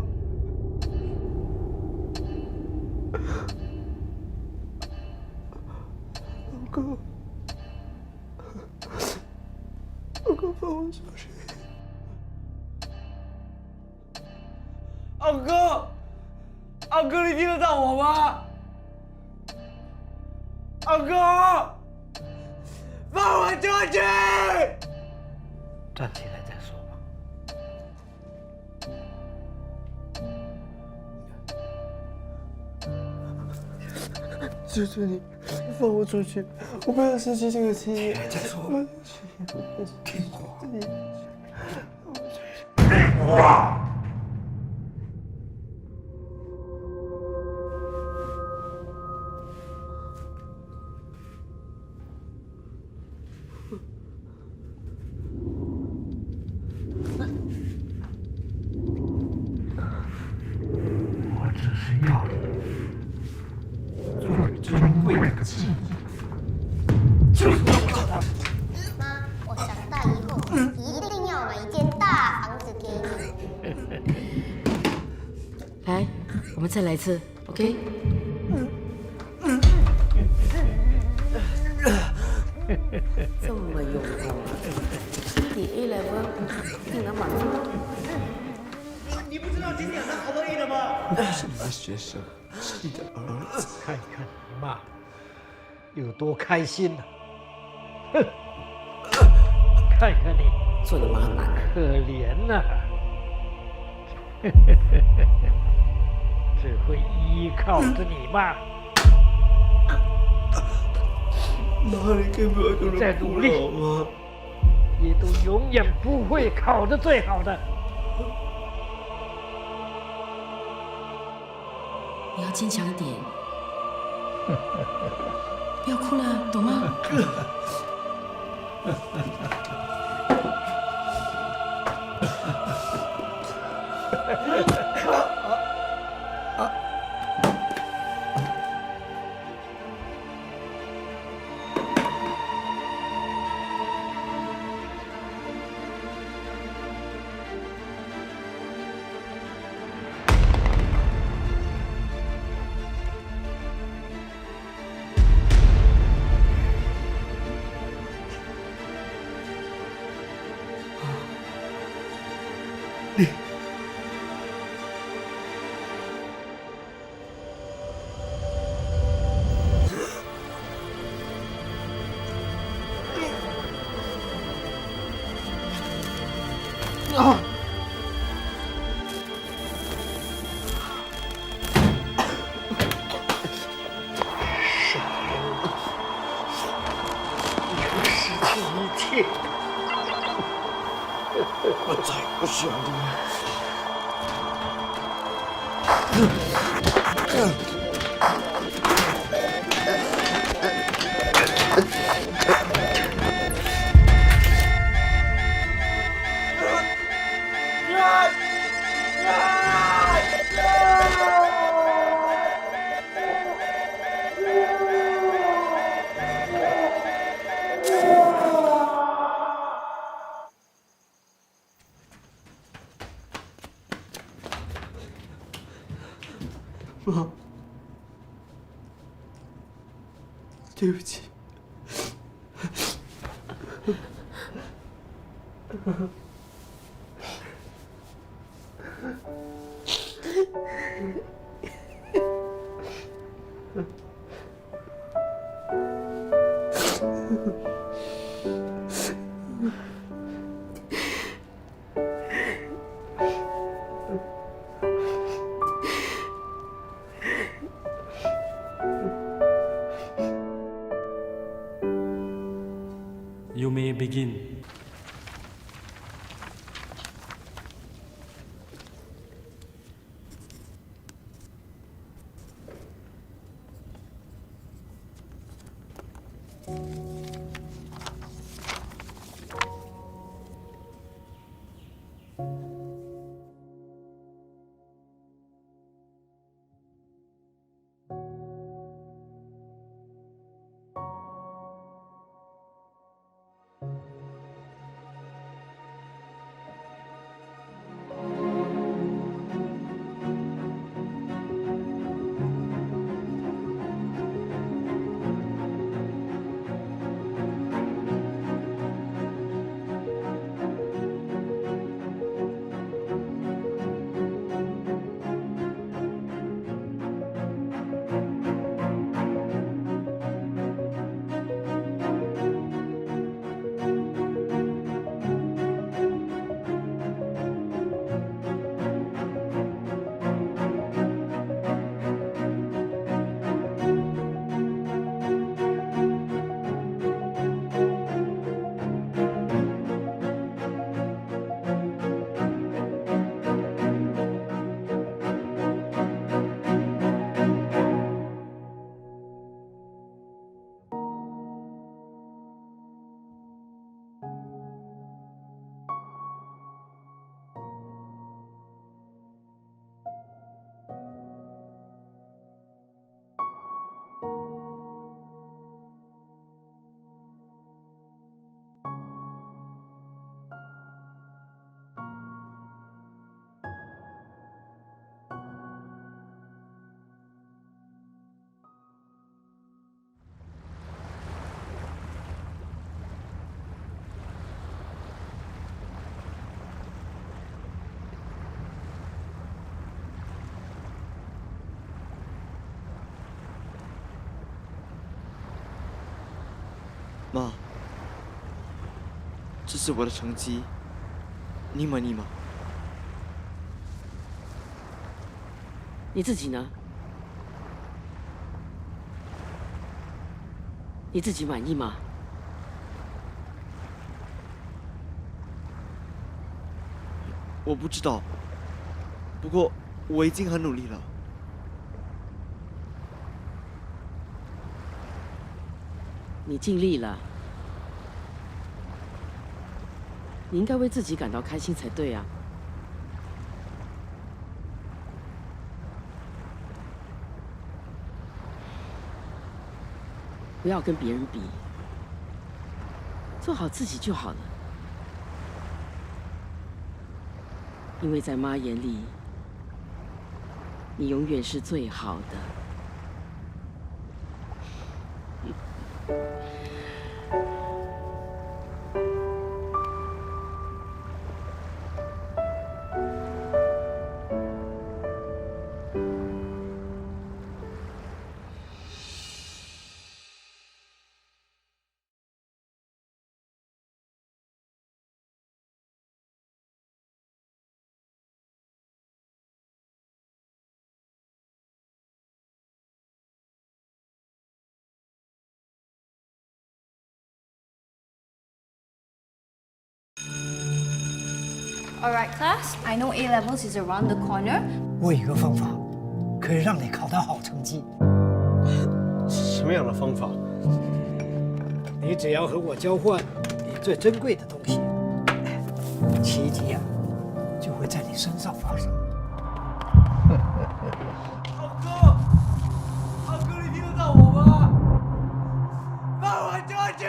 公，老公放我出去。阿哥，阿哥，你听得到我吗？阿哥，放我出去！站起来再说吧。求求你，放我出去！我不要失去这个亲人。再说。给我。我只是要最珍贵的记忆，就是要它。妈，我长大以后一定要买一间大房子给你。来，我们再来一次 ，OK？ 这么有功，你 A level 一定能满分。你不知道今天有好多亿的吗？我是你的学生，是你的儿子。看看你妈有多开心呐！哼，看看你做的妈妈可怜呐，只会依靠着你妈。妈，你可以不要跟我再努力好吗？也都永远不会考得最好的。你要坚强一点，不要哭了，懂吗？我再也不需要你妈，对不起。You may begin. 妈，这是我的成绩，你满意吗？你自己呢？你自己满意吗？我不知道，不过我已经很努力了。你尽力了，你应该为自己感到开心才对啊。不要跟别人比，做好自己就好了。因为在妈眼里，你永远是最好的。Alright, class. I know A levels is around the corner. 我有一个方法，可以让你考到好成绩。什么样的方法？你只要和我交换你最珍贵的东西，奇迹啊，就会在你身上发生。浩哥，你听得到我吗？放我出去！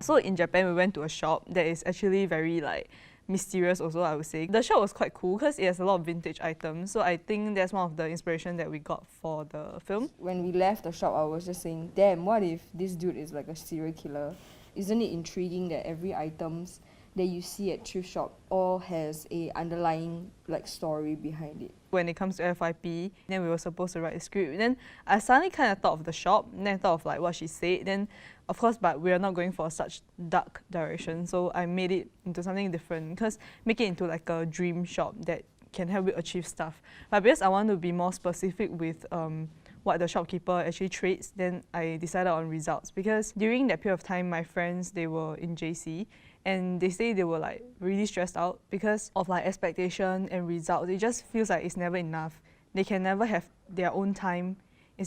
So in Japan, we went to a shop that is actually very like mysterious also, I would say. The shop was quite cool because it has a lot of vintage items. So I think that's one of the inspiration that we got for the film. When we left the shop, I was just saying, damn, what if this dude is like a serial killer? Isn't it intriguing that every items that you see at thrift shop all has a underlying like story behind it? When it comes to FYP, then we were supposed to write a script. Then I suddenly kind of thought of the shop, and then I thought of like what she said. Then, of course, but we are not going for such dark direction. So I made it into something different because make it into like a dream shop that can help you achieve stuff. But because I want to be more specific with what the shopkeeper actually trades, then I decided on results. Because during that period of time, my friends, they were in JC. And they say they were like really stressed out because of like expectation and results. It just feels like it's never enough. They can never have their own time.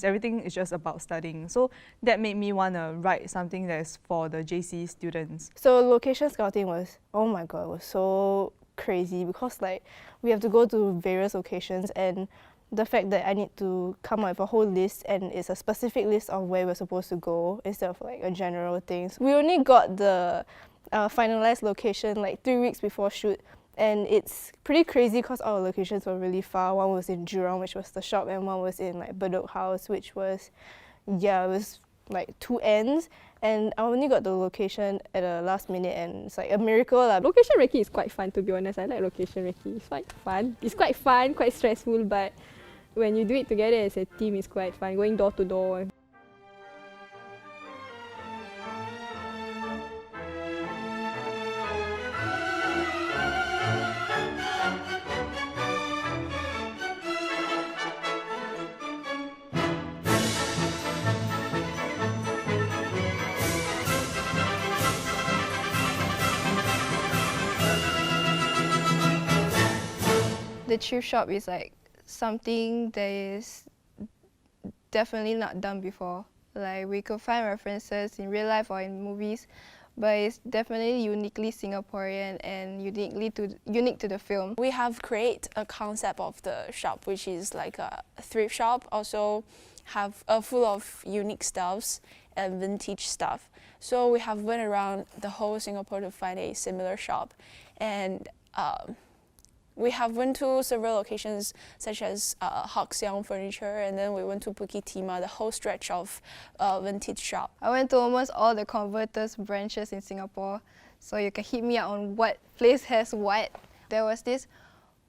Everything is just about studying. So that made me want to write something that's for the JC students. So location scouting was, oh my god, it was so crazy because like we have to go to various locations, and the fact that I need to come up with a whole list and it's a specific list of where we're supposed to go instead of like a general thing. So we only got the finalized location like 3 weeks before shoot, and it's pretty crazy because all the locations were really far. One was in Jurong, which was the shop, and one was in like Bedok House, which was, yeah, it was like 2 ends. And I only got the location at the last minute, and it's like a miracle. Location recce is quite fun, to be honest. I like location recce. It's quite fun. It's quite fun, quite stressful, but when you do it together as a team, it's quite fun. Going door to door. The thrift shop is like something that is definitely not done before. Like we could find references in real life or in movies, but it's definitely uniquely Singaporean and unique to the film. We have created a concept of the shop, which is like a thrift shop, also have full of unique stuffs and vintage stuff. So we have went around the whole Singapore to find a similar shop, and we have went to several locations such as Hock Siang Furniture, and then we went to Bukit Timah, the whole stretch of vintage shop. I went to almost all the Converters branches in Singapore, so you can hit me up on what place has what. There was this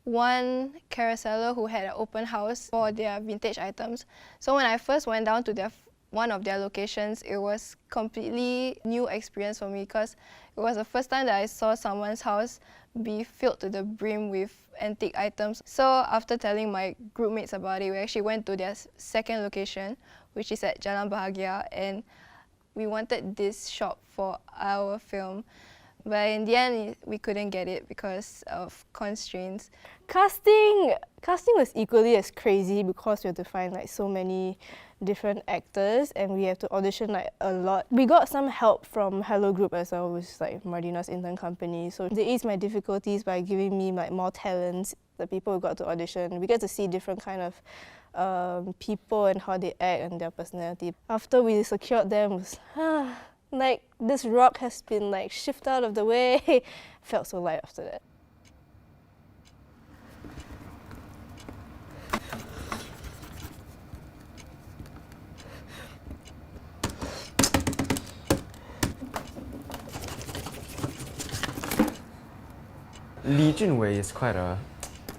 one carouseller who had an open house for their vintage items. So when I first went down to one of their locations, it was completely new experience for me because it was the first time that I saw someone's house be filled to the brim with antique items. So after telling my group mates about it, we actually went to their second location, which is at Jalan Bahagia, and we wanted this shop for our film. But in the end, we couldn't get it because of constraints. Casting was equally as crazy because we had to find like so many different actors and we have to audition like a lot. We got some help from Hello Group as well, which is like Mardina's intern company. So they eased my difficulties by giving me like more talents. The people who got to audition, we get to see different kind of people and how they act and their personality. After we secured them, it was like this rock has been like shifted out of the way. Felt so light after that. Lee Junwei is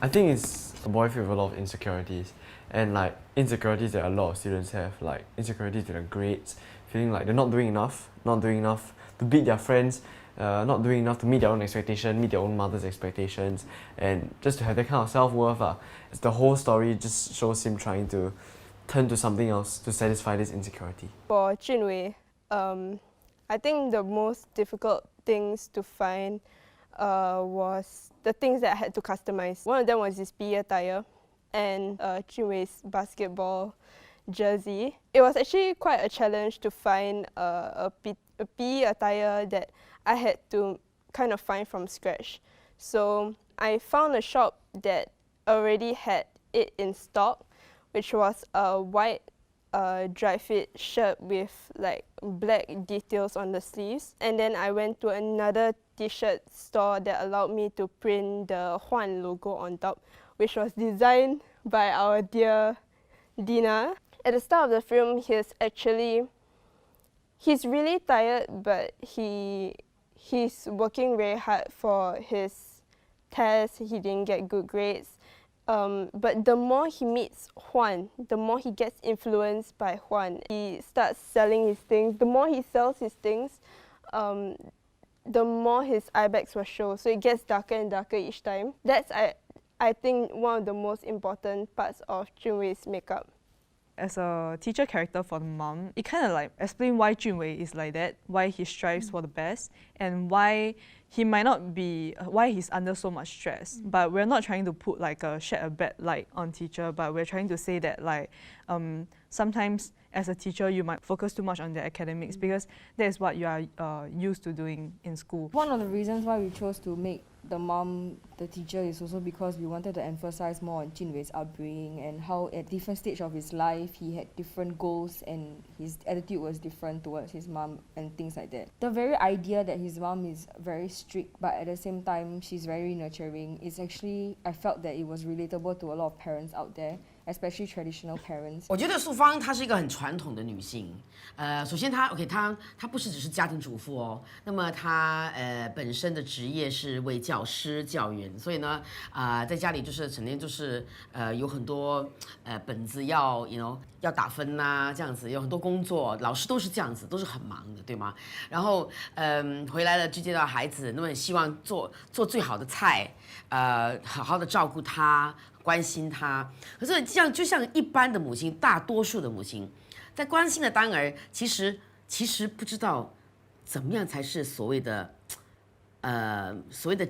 I think it's a boyfriend with a lot of insecurities. And like insecurities that a lot of students have, like insecurities with their grades, feeling like they're not doing enough to beat their friends, not doing enough to meet their own expectations, meet their own mother's expectations, and just to have that kind of self-worth. The whole story just shows him trying to turn to something else to satisfy this insecurity. For Junwei, I think the most difficult things to find was the things that I had to customize. One of them was his PE attire and Junwei's basketball jersey. It was actually quite a challenge to find a PE attire that I had to kind of find from scratch. So I found a shop that already had it in stock, which was a white dry fit shirt with like black details on the sleeves. And then I went to another t-shirt store that allowed me to print the Huan logo on top, which was designed by our dear Dina. At the start of the film, he's really tired, but he's working very hard for his test. He didn't get good grades. But the more he meets Huan, the more he gets influenced by Huan. He starts selling his things. The more he sells his things, the more his eye bags will show. So it gets darker and darker each time. That's, I think, one of the most important parts of Junwei's makeup. As a teacher character for the mom, it kind of like explains why Junwei is like that, why he strives for the best, and why he might not be, why he's under so much stress. But we're not trying to put like shed a bad light on teacher, but we're trying to say that like sometimes as a teacher you might focus too much on the academics because that is what you are used to doing in school. One of the reasons why we chose to make the mom the teacher is also because we wanted to emphasize more on Junwei's upbringing and how at different stage of his life he had different goals and his attitude was different towards his mom and things like that. The very idea that his mom is very strict but at the same time she's very nurturing is actually, I felt that it was relatable to a lot of parents out there, especially traditional parents. 我觉得素芳她是一个很传统的女性，首先她不是只是家庭主妇哦，那么她本身的职业是为教师教员，所以呢在家里就是整天就是有很多本子要要打分呐，这样子有很多工作，老师都是这样子，都是很忙的，对吗？然后回来了就接到孩子，那么希望做最好的菜，好好的照顾他。 关心他，可是就像一般的母亲，大多数的母亲，在关心的当儿，其实不知道怎么样才是所谓的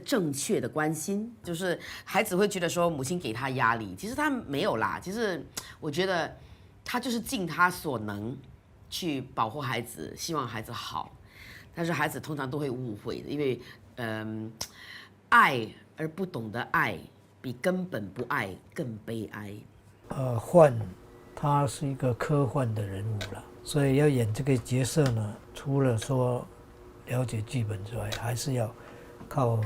正确的关心，就是孩子会觉得说母亲给他压力，其实他没有啦，其实我觉得他就是尽他所能去保护孩子，希望孩子好，但是孩子通常都会误会的，因为爱而不懂得爱。 比根本不爱更悲哀。幻，他是一个科幻的人物了，所以要演这个角色呢，除了说了解剧本之外，还是要靠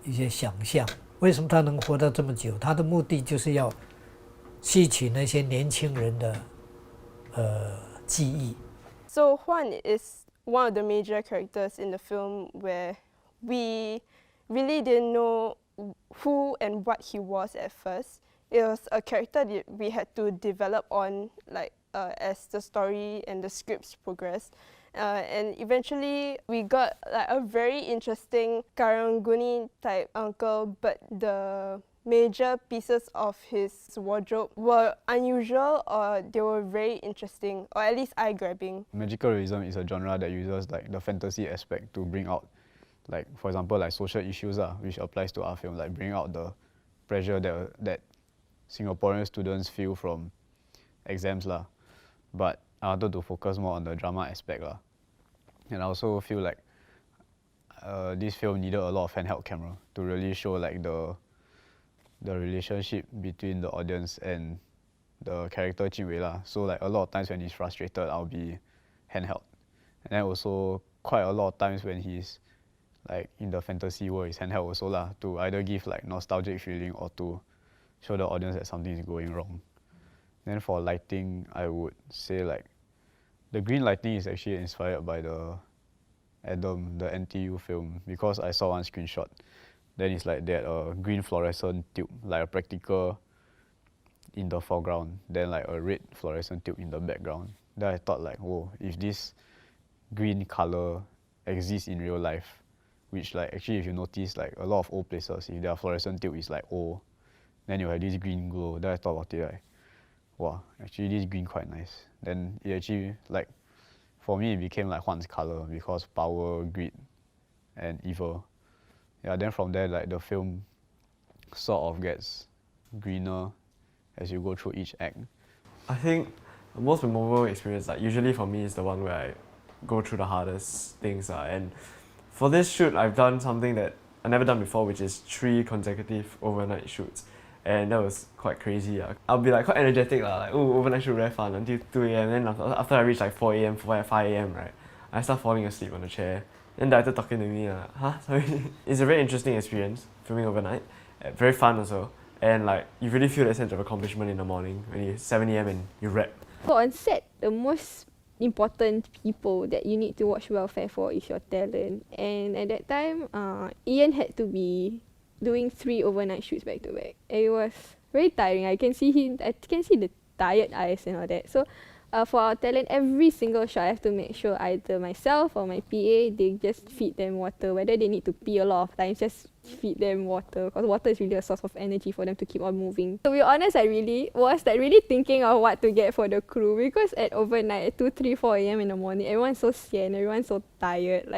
一些想象。为什么他能活到这么久？他的目的就是要吸取那些年轻人的记忆。So Huan is one of the major characters in the film where we really didn't know who and what he was at first. It was a character that we had to develop on as the story and the scripts progressed. And eventually we got like a very interesting Karanguni type uncle, but the major pieces of his wardrobe were unusual, or they were very interesting, or at least eye-grabbing. Magical realism is a genre that uses like the fantasy aspect to bring out, like for example, like social issues, which applies to our film, like bring out the pressure that Singaporean students feel from exams lah. But I wanted to focus more on the drama aspect lah. And I also feel like this film needed a lot of handheld camera to really show like the relationship between the audience and the character Jin Wei lah. So like a lot of times when he's frustrated, I'll be handheld. And then also quite a lot of times when he's like in the fantasy world, he's handheld also lah, to either give like nostalgic feeling or to show the audience that something is going wrong. Then for lighting, I would say like the green lighting is actually inspired by the Adam, the NTU film, because I saw one screenshot. Then it's like that green fluorescent tube, like a practical in the foreground, then like a red fluorescent tube in the background. Then I thought like, whoa, if this green color exists in real life, which like actually if you notice like a lot of old places, if their fluorescent tube is like old, then you have this green glow. Then I thought about it like, wow, actually this green quite nice. Then it actually like, for me it became like Huan's color because power, greed, and evil. Yeah, then from there like the film sort of gets greener as you go through each act. I think the most memorable experience, like usually for me, is the one where I go through the hardest things. And for this shoot, I've done something that I've never done before, which is 3 consecutive overnight shoots. And that was quite crazy. I'll be like quite energetic, like, oh, overnight shoot very fun until 2 a.m. Then after I reach like 4 a.m, 5 a.m, right, I start falling asleep on the chair. Then the director talking to me, sorry. It's a very interesting experience, filming overnight. Very fun also. And like, you really feel that sense of accomplishment in the morning when it's 7 a.m. and you rap. So on set, the most important people that you need to watch welfare for is your talent. And at that time, Ian had to be doing 3 overnight shoots back to back. It was very tiring. I can see the tired eyes and all that. So for our talent, every single shot I have to make sure either myself or my PA, they just feed them water. Whether they need to pee a lot of times, just feed them water, because water is really a source of energy for them to keep on moving. To be honest, I really was really thinking of what to get for the crew, because at overnight at 2, 3, 4 a.m. in the morning, everyone's so sian, everyone's so tired.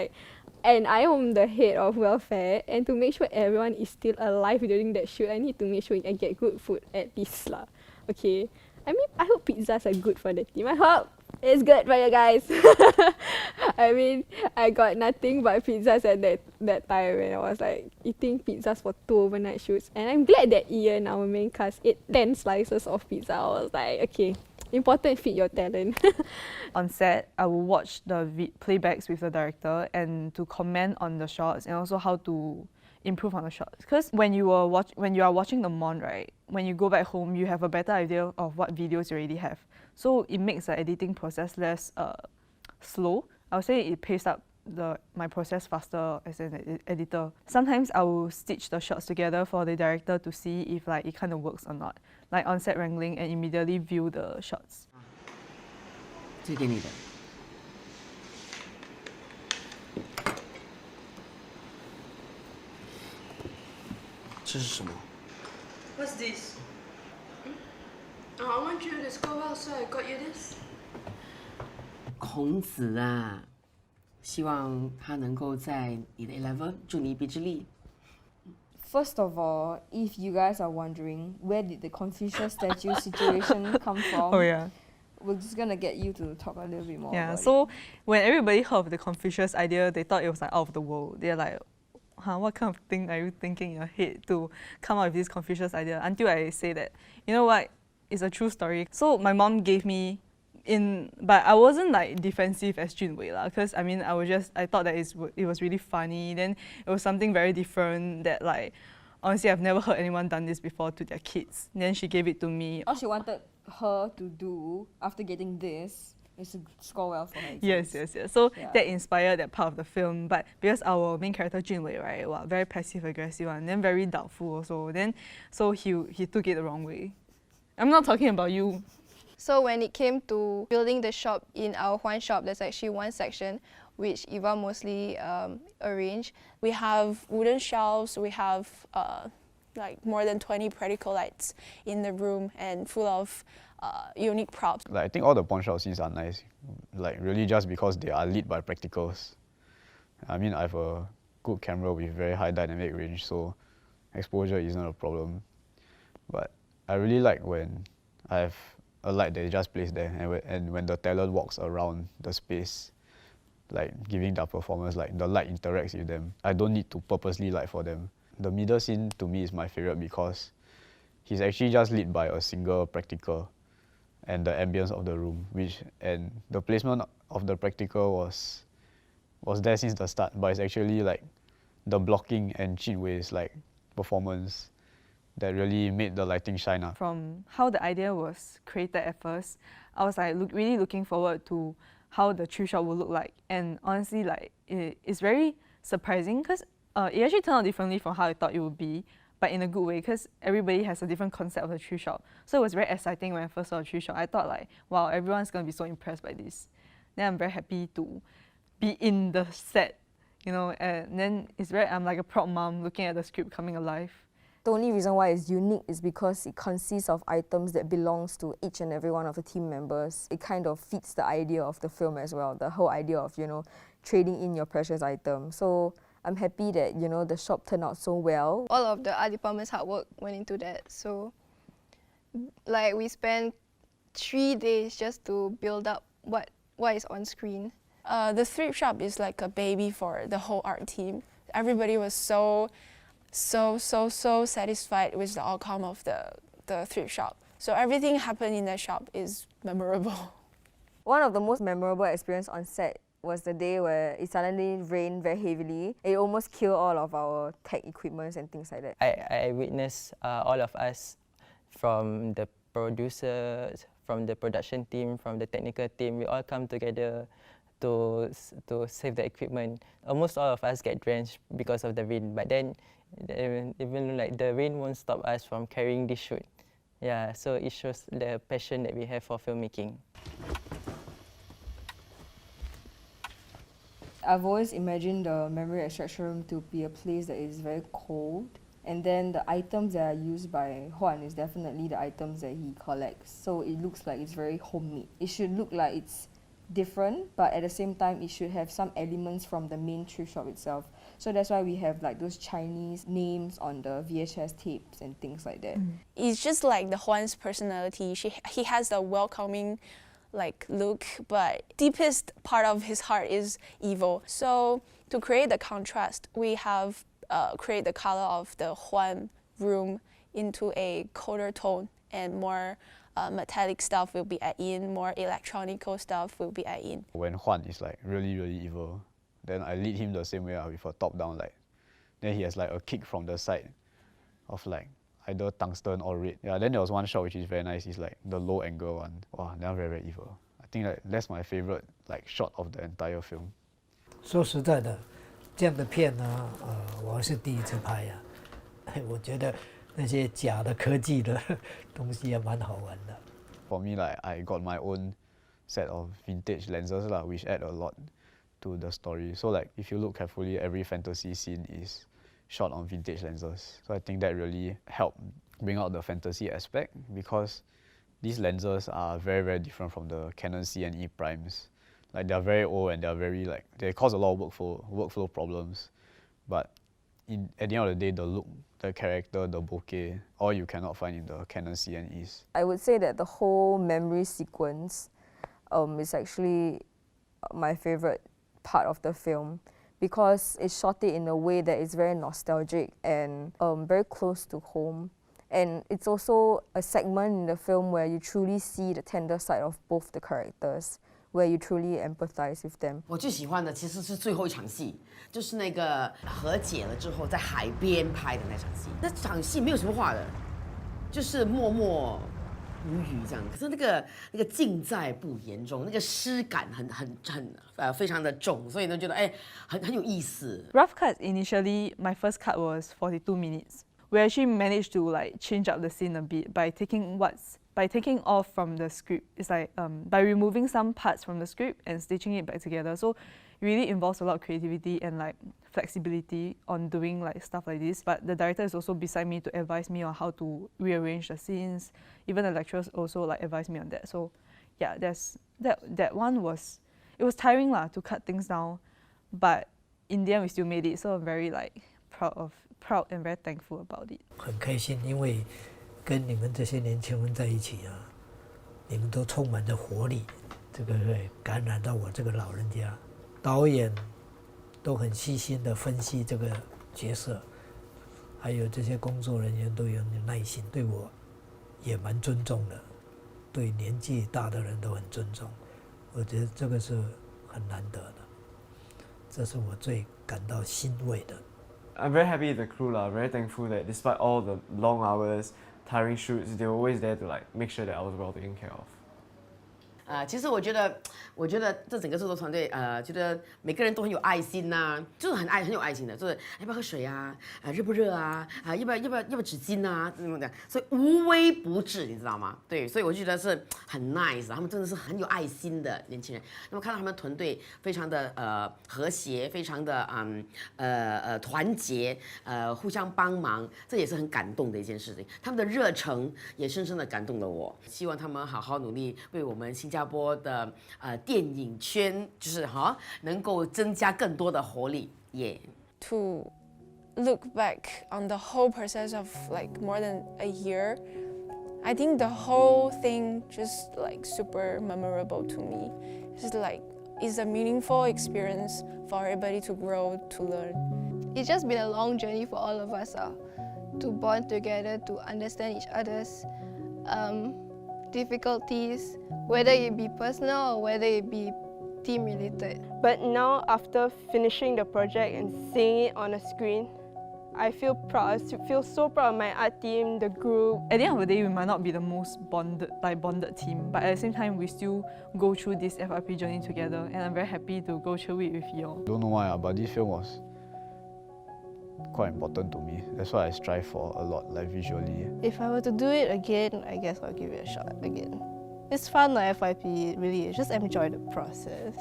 And I am the head of welfare, and to make sure everyone is still alive during that shoot, I need to make sure I get good food at least lah. Okay. I mean, I hope pizzas are good for the team. I hope it's good for you guys. I mean, I got nothing but pizzas at that time when I was like eating pizzas for 2 overnight shoots. And I'm glad that Ian, our main cast, ate 10 slices of pizza. I was like, okay, important, feed your talent. On set, I will watch the playbacks with the director and to comment on the shots and also how to improve on the shots. Because when you are watching the mon, right, when you go back home, you have a better idea of what videos you already have. So it makes the editing process less slow. I would say it paces up my process faster as an editor. Sometimes I will stitch the shots together for the director to see if like it kind of works or not. Like on set wrangling and immediately view the shots. 这个给你的。这是什么？ What's this? I want you to score well, so I got you this. 孔子啊，希望他能够在你的 A-level 助你一臂之力。 First of all, if you guys are wondering where did the Confucius statue situation come from, Oh yeah. we're just gonna get you to talk a little bit more. Yeah, about so it. when everybody heard of the Confucius idea, they thought it was like out of the world. They're like, what kind of thing are you thinking in your head to come up with this Confucius idea? Until I say that, you know what, it's a true story. So my mom gave me but I wasn't like defensive as Jun Wei lah, because I mean I thought that it was really funny. Then it was something very different that like honestly I've never heard anyone done this before to their kids. Then she gave it to me. All she wanted her to do after getting this It's to score well for her. Yes. So Yeah. that inspired that part of the film. But because our main character Junwei, right, very passive aggressive and then very doubtful also. So he took it the wrong way. I'm not talking about you. So when it came to building the shop in our Huan shop, there's actually one section which Eva mostly arranged. We have wooden shelves, we have like more than 20 practical lights in the room and full of unique props. Like, I think all the pawn shop scenes are nice, like really just because they are lit by practicals. I mean, I have a good camera with very high dynamic range, so exposure isn't a problem. But I really like when I have a light that is just placed there, and when the talent walks around the space, like giving their performance, like the light interacts with them. I don't need to purposely light for them. The middle scene to me is my favorite because he's actually just lit by a single practical and the ambience of the room, and the placement of the practical was there since the start, but it's actually like the blocking and Junwei's like performance that really made the lighting shine up. From how the idea was created at first, I was like really looking forward to how the tree shop would look like. And honestly, like it's very surprising because it actually turned out differently from how I thought it would be, but in a good way because everybody has a different concept of the tree shop. So it was very exciting when I first saw the tree shop. I thought like, wow, everyone's gonna be so impressed by this. Then I'm very happy to be in the set, you know, and then I'm like a prop mom looking at the script coming alive. The only reason why it's unique is because it consists of items that belongs to each and every one of the team members. It kind of fits the idea of the film as well, the whole idea of, you know, trading in your precious item. So I'm happy that, you know, the shop turned out so well. All of the art department's hard work went into that. So like we spent 3 days just to build up what is on screen. The thrift shop is like a baby for the whole art team. Everybody was so satisfied with the outcome of the thrift shop. So everything happened in that shop is memorable. One of the most memorable experience on set was the day where it suddenly rained very heavily. It almost killed all of our tech equipments and things like that. I witnessed all of us, from the producers, from the production team, from the technical team, we all come together to save the equipment. Almost all of us get drenched because of the rain, but then even like the rain won't stop us from carrying this shoot. Yeah, so it shows the passion that we have for filmmaking. I've always imagined the memory extraction room to be a place that is very cold, and then the items that are used by Huan is definitely the items that he collects. So it looks like it's very homemade. It should look like it's different, but at the same time it should have some elements from the main thrift shop itself. So that's why we have like those Chinese names on the VHS tapes and things like that. It's just like the Huan's personality. He has the welcoming like look, but deepest part of his heart is evil. So to create the contrast, we have created the color of the Huan room into a colder tone, and more metallic stuff will be added in, more electronical stuff will be added in. When Huan is like really evil, then I lead him the same way with a top-down light. Then he has like a kick from the side of like either tungsten or red. Yeah, then there was one shot which is very nice. It's like the low angle one. Wow, they're very evil. I think like that's my favorite like shot of the entire film. 说实在的，这样的片呢，我是第一次拍呀。我觉得那些假的科技的东西也蛮好玩的。For me, like I got my own set of vintage lenses lah, which add a lot to the story. So like if you look carefully, every fantasy scene is shot on vintage lenses. So I think that really helped bring out the fantasy aspect, because these lenses are very different from the Canon C and E primes. Like they're very old and they're very like, they cause a lot of workflow problems. But at the end of the day, the look, the character, the bokeh, all you cannot find in the Canon C and E's. I would say that the whole memory sequence is actually my favorite part of the film, because it shot it in a way that is very nostalgic and very close to home. And it's also a segment in the film where you truly see the tender side of both the characters, where you truly empathize with them. 我最喜欢的其实是最后一场戏，就是那个和解了之后在海边拍的那场戏。那场戏没有什么话的，就是默默无语这样。可是那个尽在不言中，那个诗感非常的重，所以呢觉得很有意思。Rough cuts initially, my first cut was 42 minutes. We actually managed to like change up the scene a bit by taking off from the script. It's like by removing some parts from the script and stitching it back together. So it really involves a lot of creativity and like flexibility on doing like stuff like this. But the director is also beside me to advise me on how to rearrange the scenes. Even the lecturers also like advised me on that. So yeah, that one was, it was tiring lah to cut things down, but in the end we still made it. So I'm very like proud and very thankful about it. 很开心，因为跟你们这些年轻人在一起啊，你们都充满着活力，这个会感染到我这个老人家。导演都很细心的分析这个角色，还有这些工作人员都有耐心，对我也蛮尊重的，对年纪大的人都很尊重，我觉得这个是很难得的，这是我最感到欣慰的。I'm very happy with the crew lah. Very thankful that despite all the long hours, tiring shoots, they were always there to like make sure that I was well taken care of. 其实我觉得这整个制作团队，觉得每个人都很有爱心呐，就是很有爱心的，就是要不要喝水啊，热不热啊，要不要纸巾啊，这种的，所以无微不至，你知道吗？对，所以我就觉得是很 nice， 他们真的是很有爱心的年轻人。那么看到他们团队非常的和谐，非常的团结，互相帮忙，这也是很感动的一件事情。他们的热忱也深深的感动了我，希望他们好好努力，为我们新加坡的电影圈就是能够增加更多的活力。To look back on the whole process of like more than a year, I think the whole thing just like super memorable to me. It's a meaningful experience for everybody to grow, to learn. It's just been a long journey for all of us to bond together, to understand each other's difficulties, whether it be personal or whether it be team related. But now, after finishing the project and seeing it on a screen, I feel proud. I feel so proud of my art team, the group. At the end of the day, we might not be the most bonded team, but at the same time, we still go through this FRP journey together, and I'm very happy to go through it with you all. Don't know why, but this film was quite important to me. That's why I strive for a lot, like visually. If I were to do it again, I guess I'll give it a shot again. It's fun, like FYP, it really is. Just enjoy the process.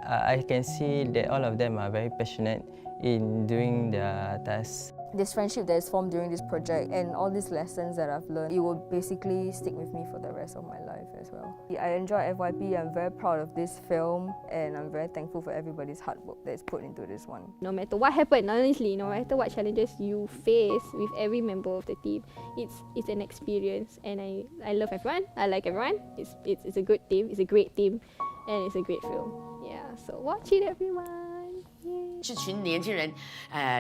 I can see that all of them are very passionate in doing their tasks. This friendship that is formed during this project and all these lessons that I've learned, it will basically stick with me for the rest of my life as well. I enjoy FYP, I'm very proud of this film, and I'm very thankful for everybody's hard work that's put into this one. No matter what happened, honestly, no matter what challenges you face with every member of the team, it's an experience, and I love everyone. I like everyone. It's a good team. It's a great team, and it's a great film. Yeah, so watch it, everyone. 这群年轻人，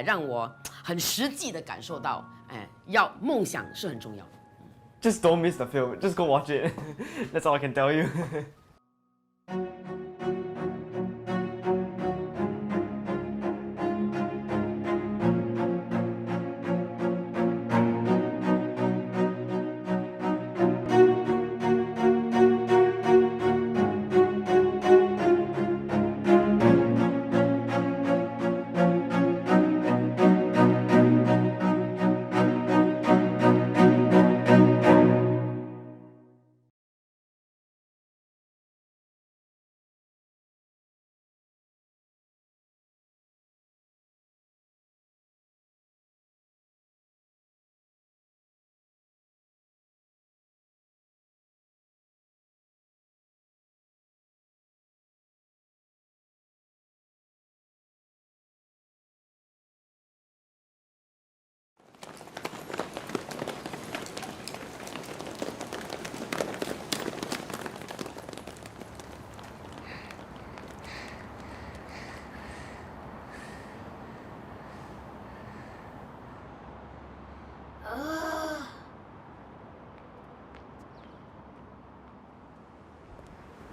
让我很实际的感受到，要梦想是很重要的。Just don't miss the film. Just go watch it. That's all I can tell you.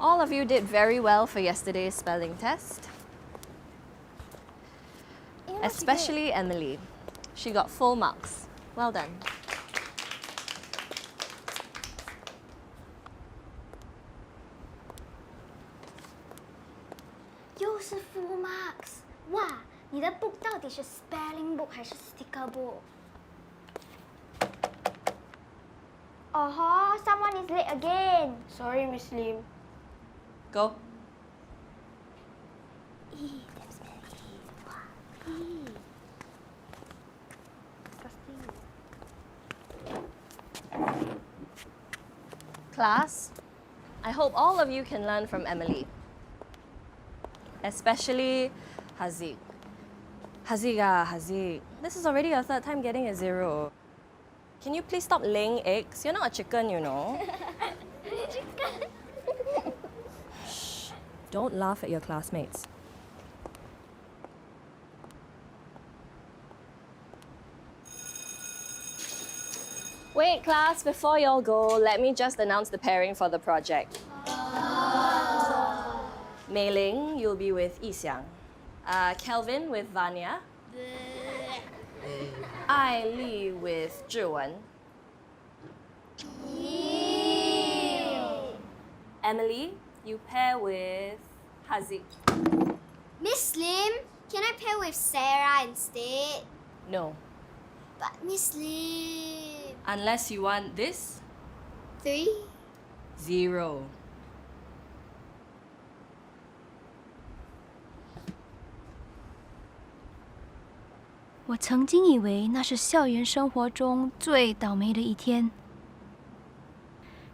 All of you did very well for yesterday's spelling test. Especially Emily. She got full marks. Well done. 又是 full marks！ 哇，你的 book 到底是 spelling book 还是 sticker book？ 哦吼 ，someone is late again. Sorry, Miss Lim. Go. Damn smelly. Wow. Disgusting. Class, I hope all of you can learn from Emily. Especially Haziq. Haziq. This is already your third time getting a 0. Can you please stop laying eggs? You're not a chicken, you know. Chicken. Shh. Don't laugh at your classmates. Wait, class, before you all go, let me just announce the pairing for the project. Mei Ling, you'll be with Yixiang. Kelvin with Vanya. Ai Li with Zhiwen. Emily, you pair with Haziq. Miss Lim, can I pair with Sarah instead? No, But Miss Lim. unless you want this, 3? 0. 我曾经以为那是校园生活中最倒霉的一天，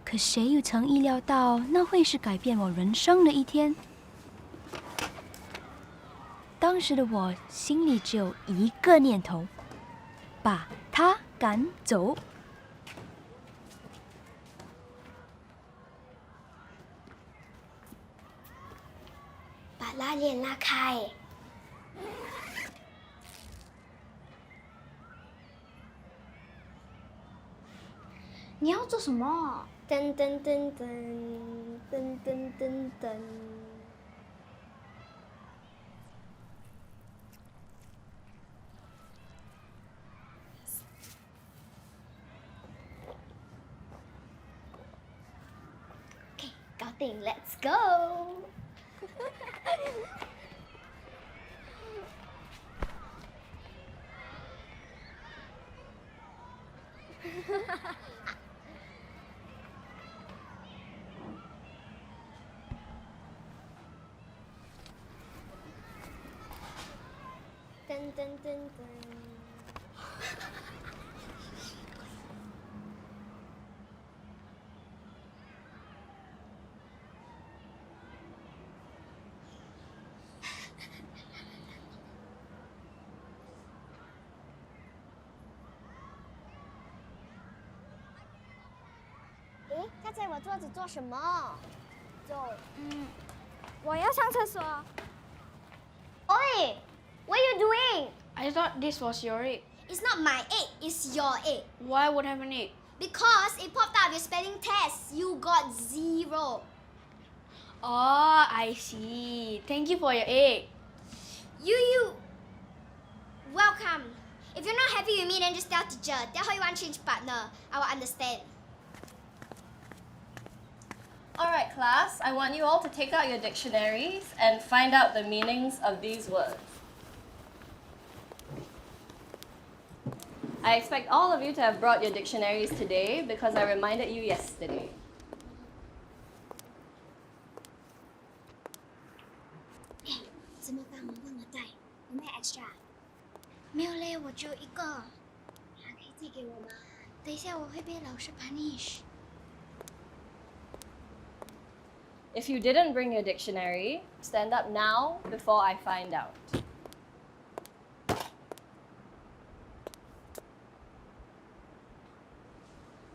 可谁又曾意料到那会是改变我人生的一天？当时的我心里只有一个念头：把他赶走。把拉链拉开。你要做什么？噔噔噔噔噔噔噔噔。OK， 搞定 ，Let's go。噔噔噔噔。诶，他在我桌子做什么？我要上厕所。Oi! What are you doing? I thought this was your egg. It's not my egg, it's your egg. Why would I have an egg? Because it popped out of your spelling test. You got 0. Oh, I see. Thank you for your egg. You. Welcome. If you're not happy with me, then just tell teacher. Tell her you want to change partner. I will understand. Alright, class, I want you all to take out your dictionaries and find out the meanings of these words. I expect all of you to have brought your dictionaries today because I reminded you yesterday. 怎么办？我忘了带，有没有 extra？ 没有嘞，我只有一个。可以借给我吗？等一下我会被老师 punish。 If you didn't bring your dictionary, stand up now before I find out.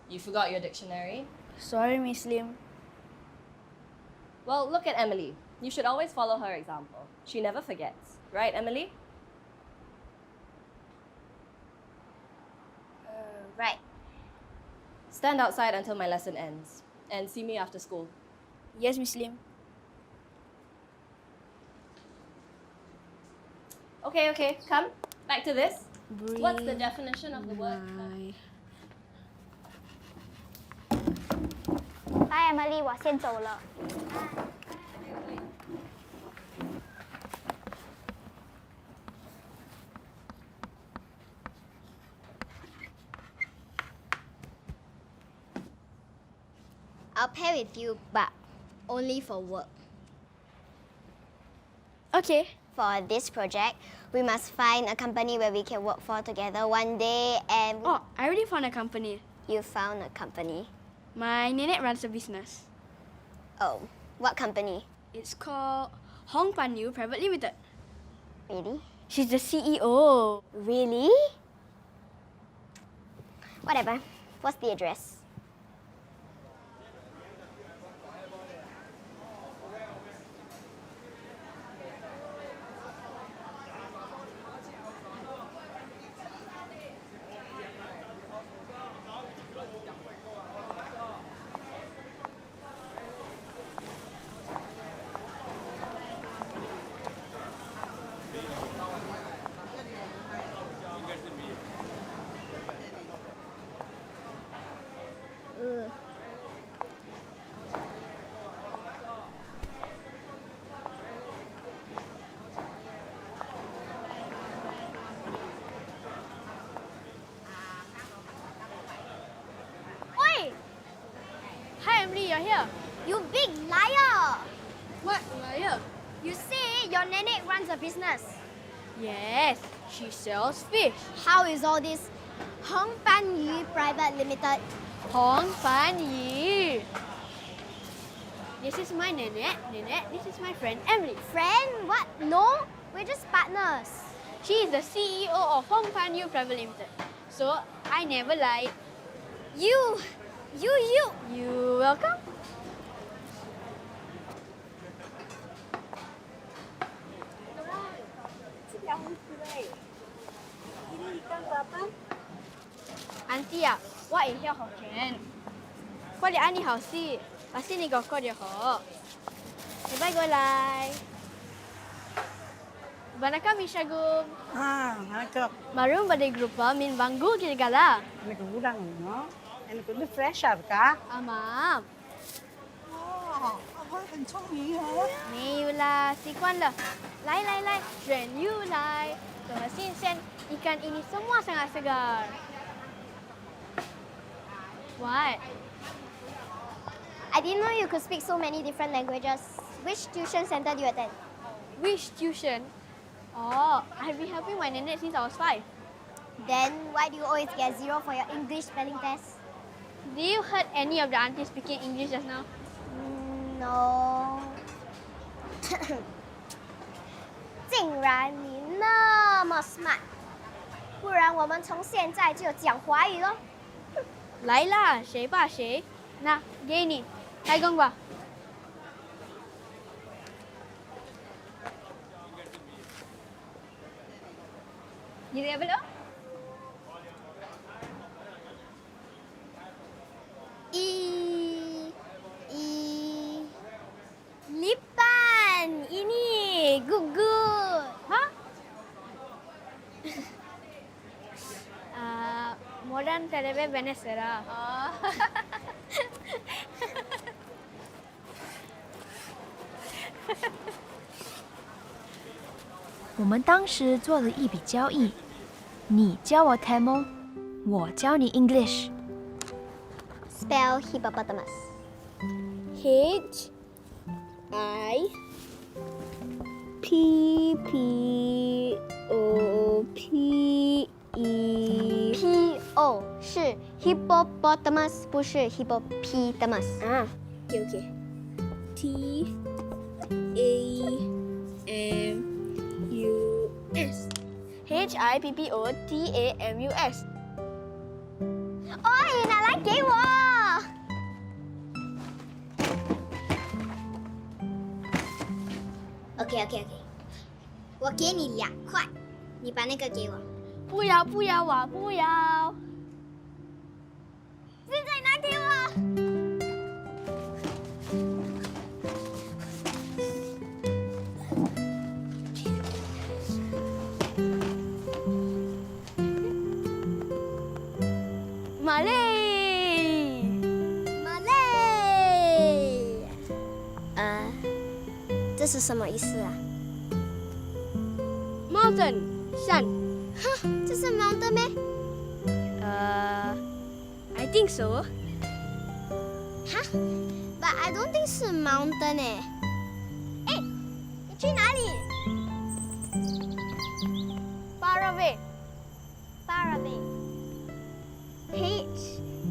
You forgot your dictionary? Sorry, Miss Lim. Well, look at Emily. You should always follow her example. She never forgets. Right, Emily? Right. Stand outside until my lesson ends. And see me after school. Yes, Miss Lim. Okay, come. Back to this. What's the definition of the word? Bye, Emily， 我先走了。I'll pair with you, but only for work. Okay. For this project, we must find a company where we can work for together one day and... Oh, I already found a company. You found a company? My nenek runs a business. Oh, what company? It's called Hong Pan Yu Private Limited. Really? She's the CEO. Really? Whatever. What's the address? Oi! Hi, Emily, you're here. You big liar! What liar? You say your nenek runs a business. Yes, she sells fish. How is all this Hong Pan Yu Private Limited? Hong Pan Yi. This is my nenek. Nenek, this is my friend Emily. Friend? What? No, we're just partners. She is the CEO of Hong Pan Yu Private Limited. So I never lied. You. You welcome. Auntie 啊，我会晓福建，我哋安尼好事，把心你哥哥就好。你拜过来。Manakam Ishagum. Manakam. Marum pada grupa min banggu kira-kira. எனக்கு ஊடாங்க எனக்கு வந்து ஃப்ரெஷ்ஷாக இருக்கா Amam. 哦，我很聪明哦。没有啦，习惯了。来，选 you 来，这么新鲜，ikan ini semua sangat segar. What? I didn't know you could speak so many different languages. Which tuition center do you attend? Which tuition? Oh, I've been helping my nenek since I was 5. Then why do you always get 0 for your English spelling test? Did you heard any of the aunties speaking English just now? No. 竟然你那么 smart，不然我们从现在就讲华语咯。来啦，谁怕谁？那给你，开工吧。Gitu ya, Bel? Lipan, ini gugur. Hah? Modern Telebe Venezuela. 我们当时做了一笔交易，你教我 Tamil， 我教你 English。 Spell hippopotamus. H I P P O P E P O 是 hippopotamus， 不是 hippopotamus。啊 ，OK。T A M U S H I P P O T A M U S。哎，拿来给我。OK， 我给你2块，你把那个给我。不要，我不要。现在拿给我。马累。这是什么意思啊 ？Mountain 山。哈，这是 mountain 咩？ I think so. 哈 ？But I don't think 是 mountain 哎。哎，你去哪里 ？Far away. Far away.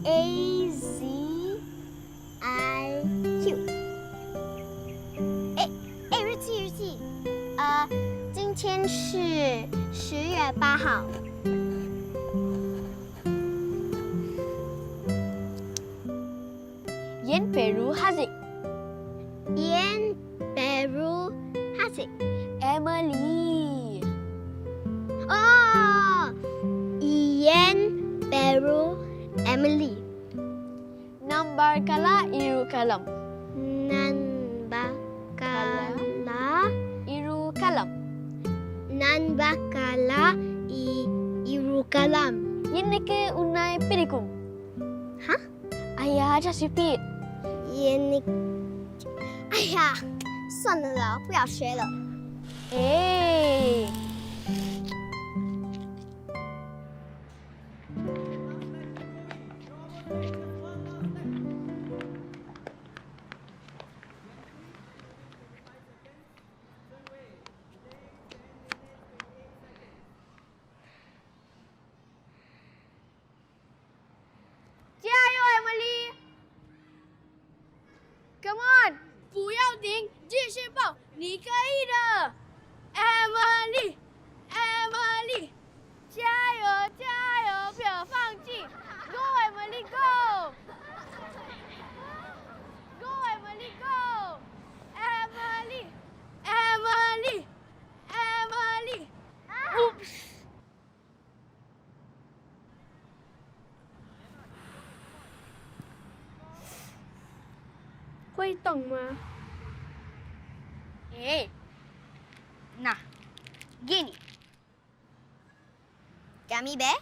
HAZIQ。哎，日期，今天是10月8号。Yen Peru Haziq. Yen Peru Haziq. Emily. Oh, Yen Peru Emily. Nambar Kala Iru Kalam. Nanbakala Iru Kalam. Nanbakala Iru Kalam. Yenike Unai Pedikum. Huh? Ayah, just repeat. 哎呀，算了啦，不要学了。哎。加油 ，Emily！Come on， 不要停，继续跑，你可以的 ，Emily，加油加油，不要放弃 ，Go Emily Go！Go Emily Go！Emily！Oops！ 会动吗？哎，那，给你。Gummy bear？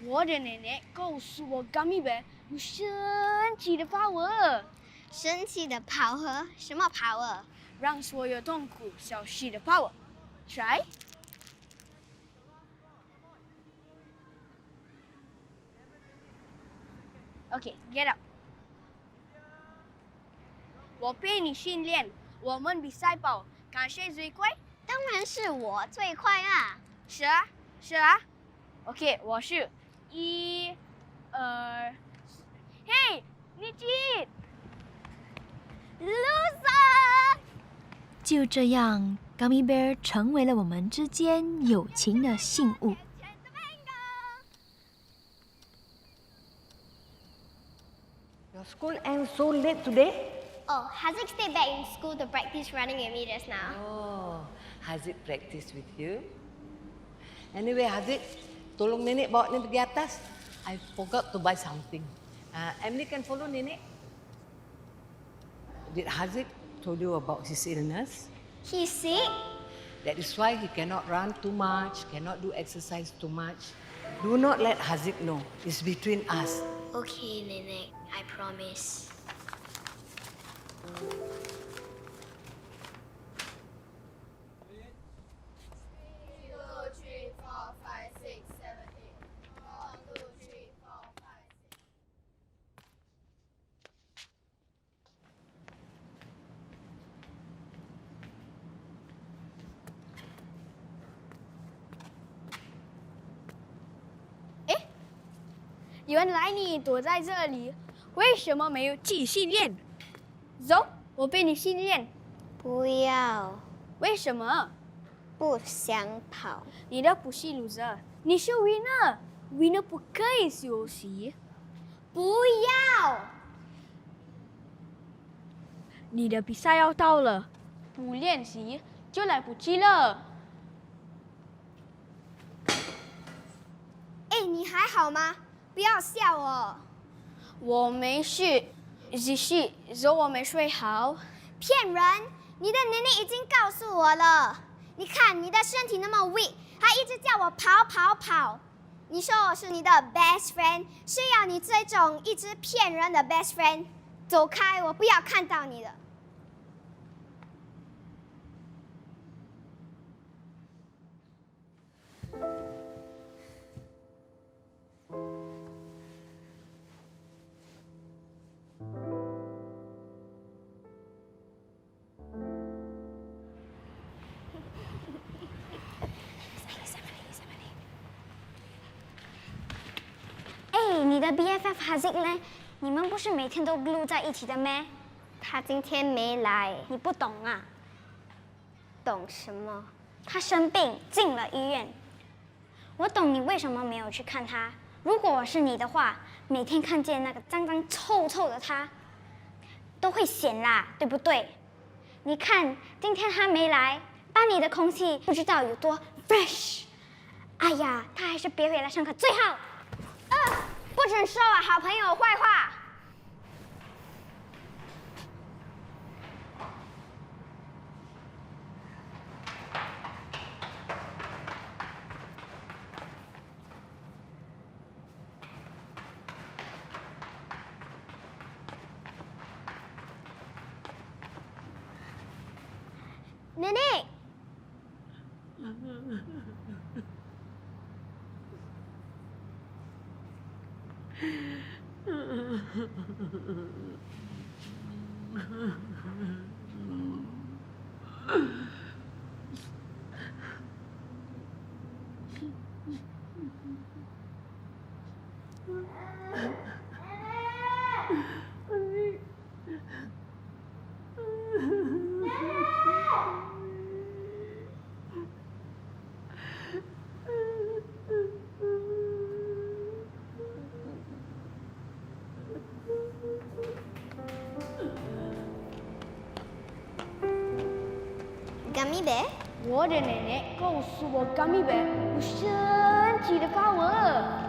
我的奶奶告诉我，Gummy bear 有神奇的 power。神奇的 power？什么 power？让所有痛苦消失的 power。Try。Okay, get up. 我陪你训练，我们比赛跑，看谁最快。当然是我最快啊！是啊，是啊。OK， 我是1、2。嘿，你记 ，loser。就这样 ，Gummy Bear 成为了我们之间友情的信物。Your school ends so late today? Oh, Haziq stayed back in school to practice running with me just now. Oh, Haziq practice with you? Anyway, Haziq, tolong Nenek bawa ni pergi atas. I forgot to buy something. Emily can follow Nenek. Did Haziq told you about his illness? He's sick? That is why he cannot run too much, cannot do exercise too much. Do not let Haziq know. It's between us. Okay, Nenek, I promise. Eh? 原来你躲在这里，为什么没有继续训练？走，我陪你训练。不要。为什么？不想跑。你的不是 loser， 你是 winner。winner 不可以休息。不要。你的比赛要到了，不练习就来不及了。哎，你还好吗？不要笑我。我没事，只是说我没睡好。骗人！你的奶奶已经告诉我了。你看你的身体那么 weak， 还一直叫我跑。你说我是你的 best friend， 是要你这种一直骗人的 best friend。走开，我不要看到你了。BFF Haziq 呢？你们不是每天都 glue 在一起的咩？他今天没来，你不懂啊？懂什么？他生病进了医院。我懂你为什么没有去看他。如果我是你的话，每天看见那个脏脏臭臭的他，都会嫌啦，对不对？你看今天他没来，班里的空气不知道有多 fresh。哎呀，他还是别回来上课最好。不准说我好朋友坏话。Nenek! Gummy bear？ 我的奶奶告诉我 ，Gummy bear 有神奇的power。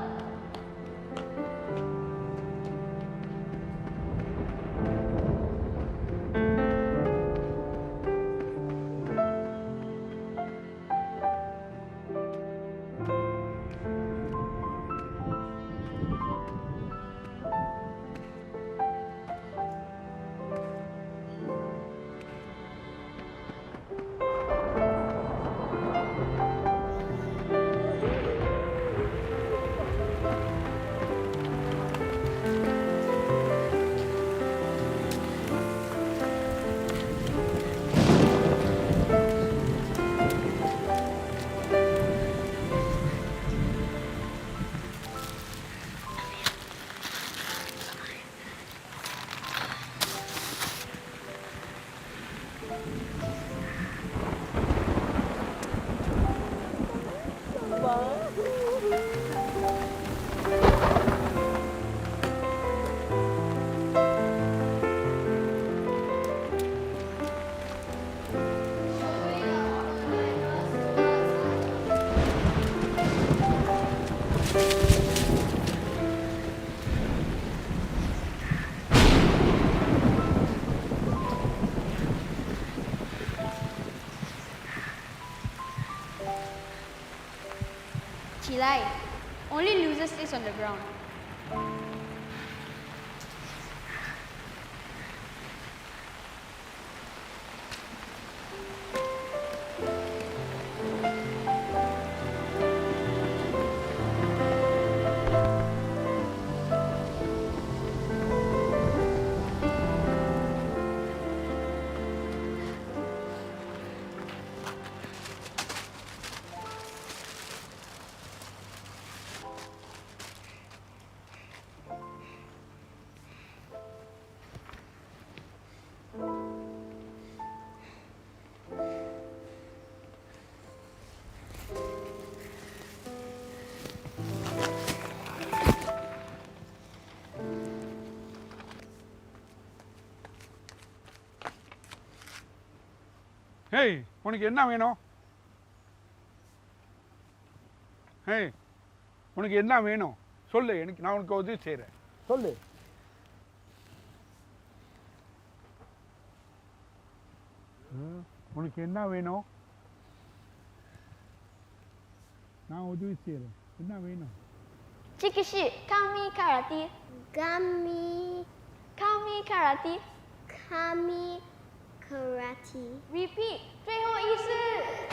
起来 ！Only loser stays on the ground. Hey, உனக்கு என்ன வேணும்? Hey, உனக்கு என்ன வேணும்? சொல்லு, நான் உனக்கு உதவி செய்றேன். சொல்லு. உனக்கு என்ன வேணும்? நான் உதவி செய்றேன். என்ன வேணும்? 这个是 Kami Karate。Kami Karate。Kami Karate。Repeat， 最后一次。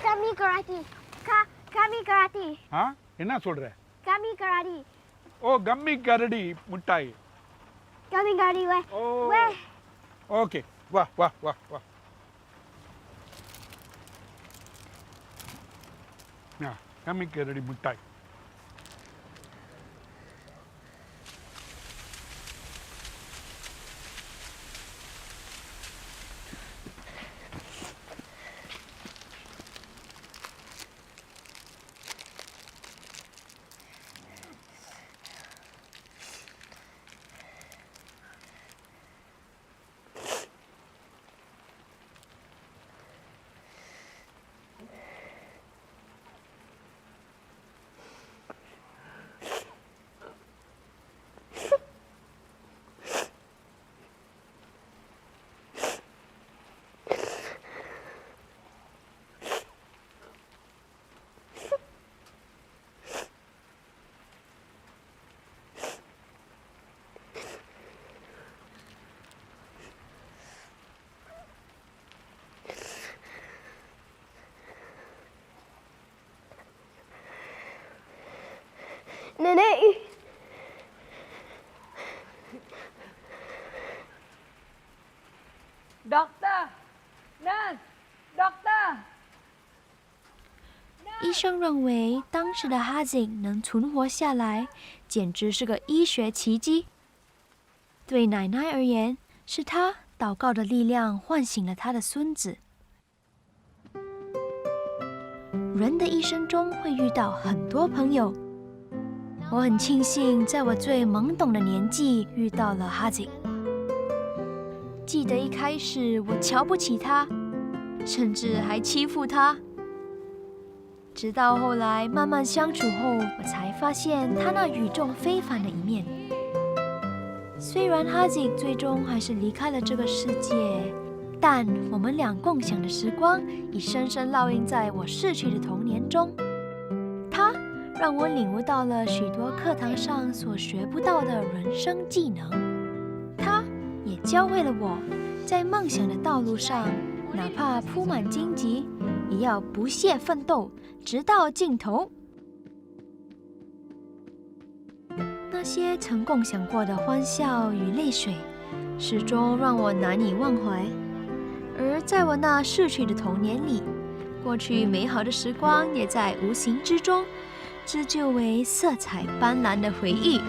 Kami Karate。Kami Karate。啊？என்ன சொல்ற? Kami Karate。ஓ, கம்மி கரடி முட்டாய். Kami Karate 喂。哦。喂。Okay， வா. கம்மி கரடி முட்டாய். Nenek. Doctor, nurse, doctor. 医生认为当时的哈景能存活下来，简直是个医学奇迹。对奶奶而言，是她祷告的力量唤醒了她的孙子。人的一生中会遇到很多朋友，我很庆幸在我最懵懂的年纪遇到了哈景。记得一开始我瞧不起他，甚至还欺负他。直到后来慢慢相处后，我才发现他那与众非凡的一面。虽然哈景最终还是离开了这个世界，但我们俩共享的时光已深深烙印在我逝去的童年中。他让我领悟到了许多课堂上所学不到的人生技能，他也教会了我，在梦想的道路上，哪怕铺满荆棘，也要不懈奋斗，直到尽头。那些曾共享过的欢笑与泪水，始终让我难以忘怀。而在我那逝去的童年里，过去美好的时光也在无形之中织就为色彩斑斓的回忆。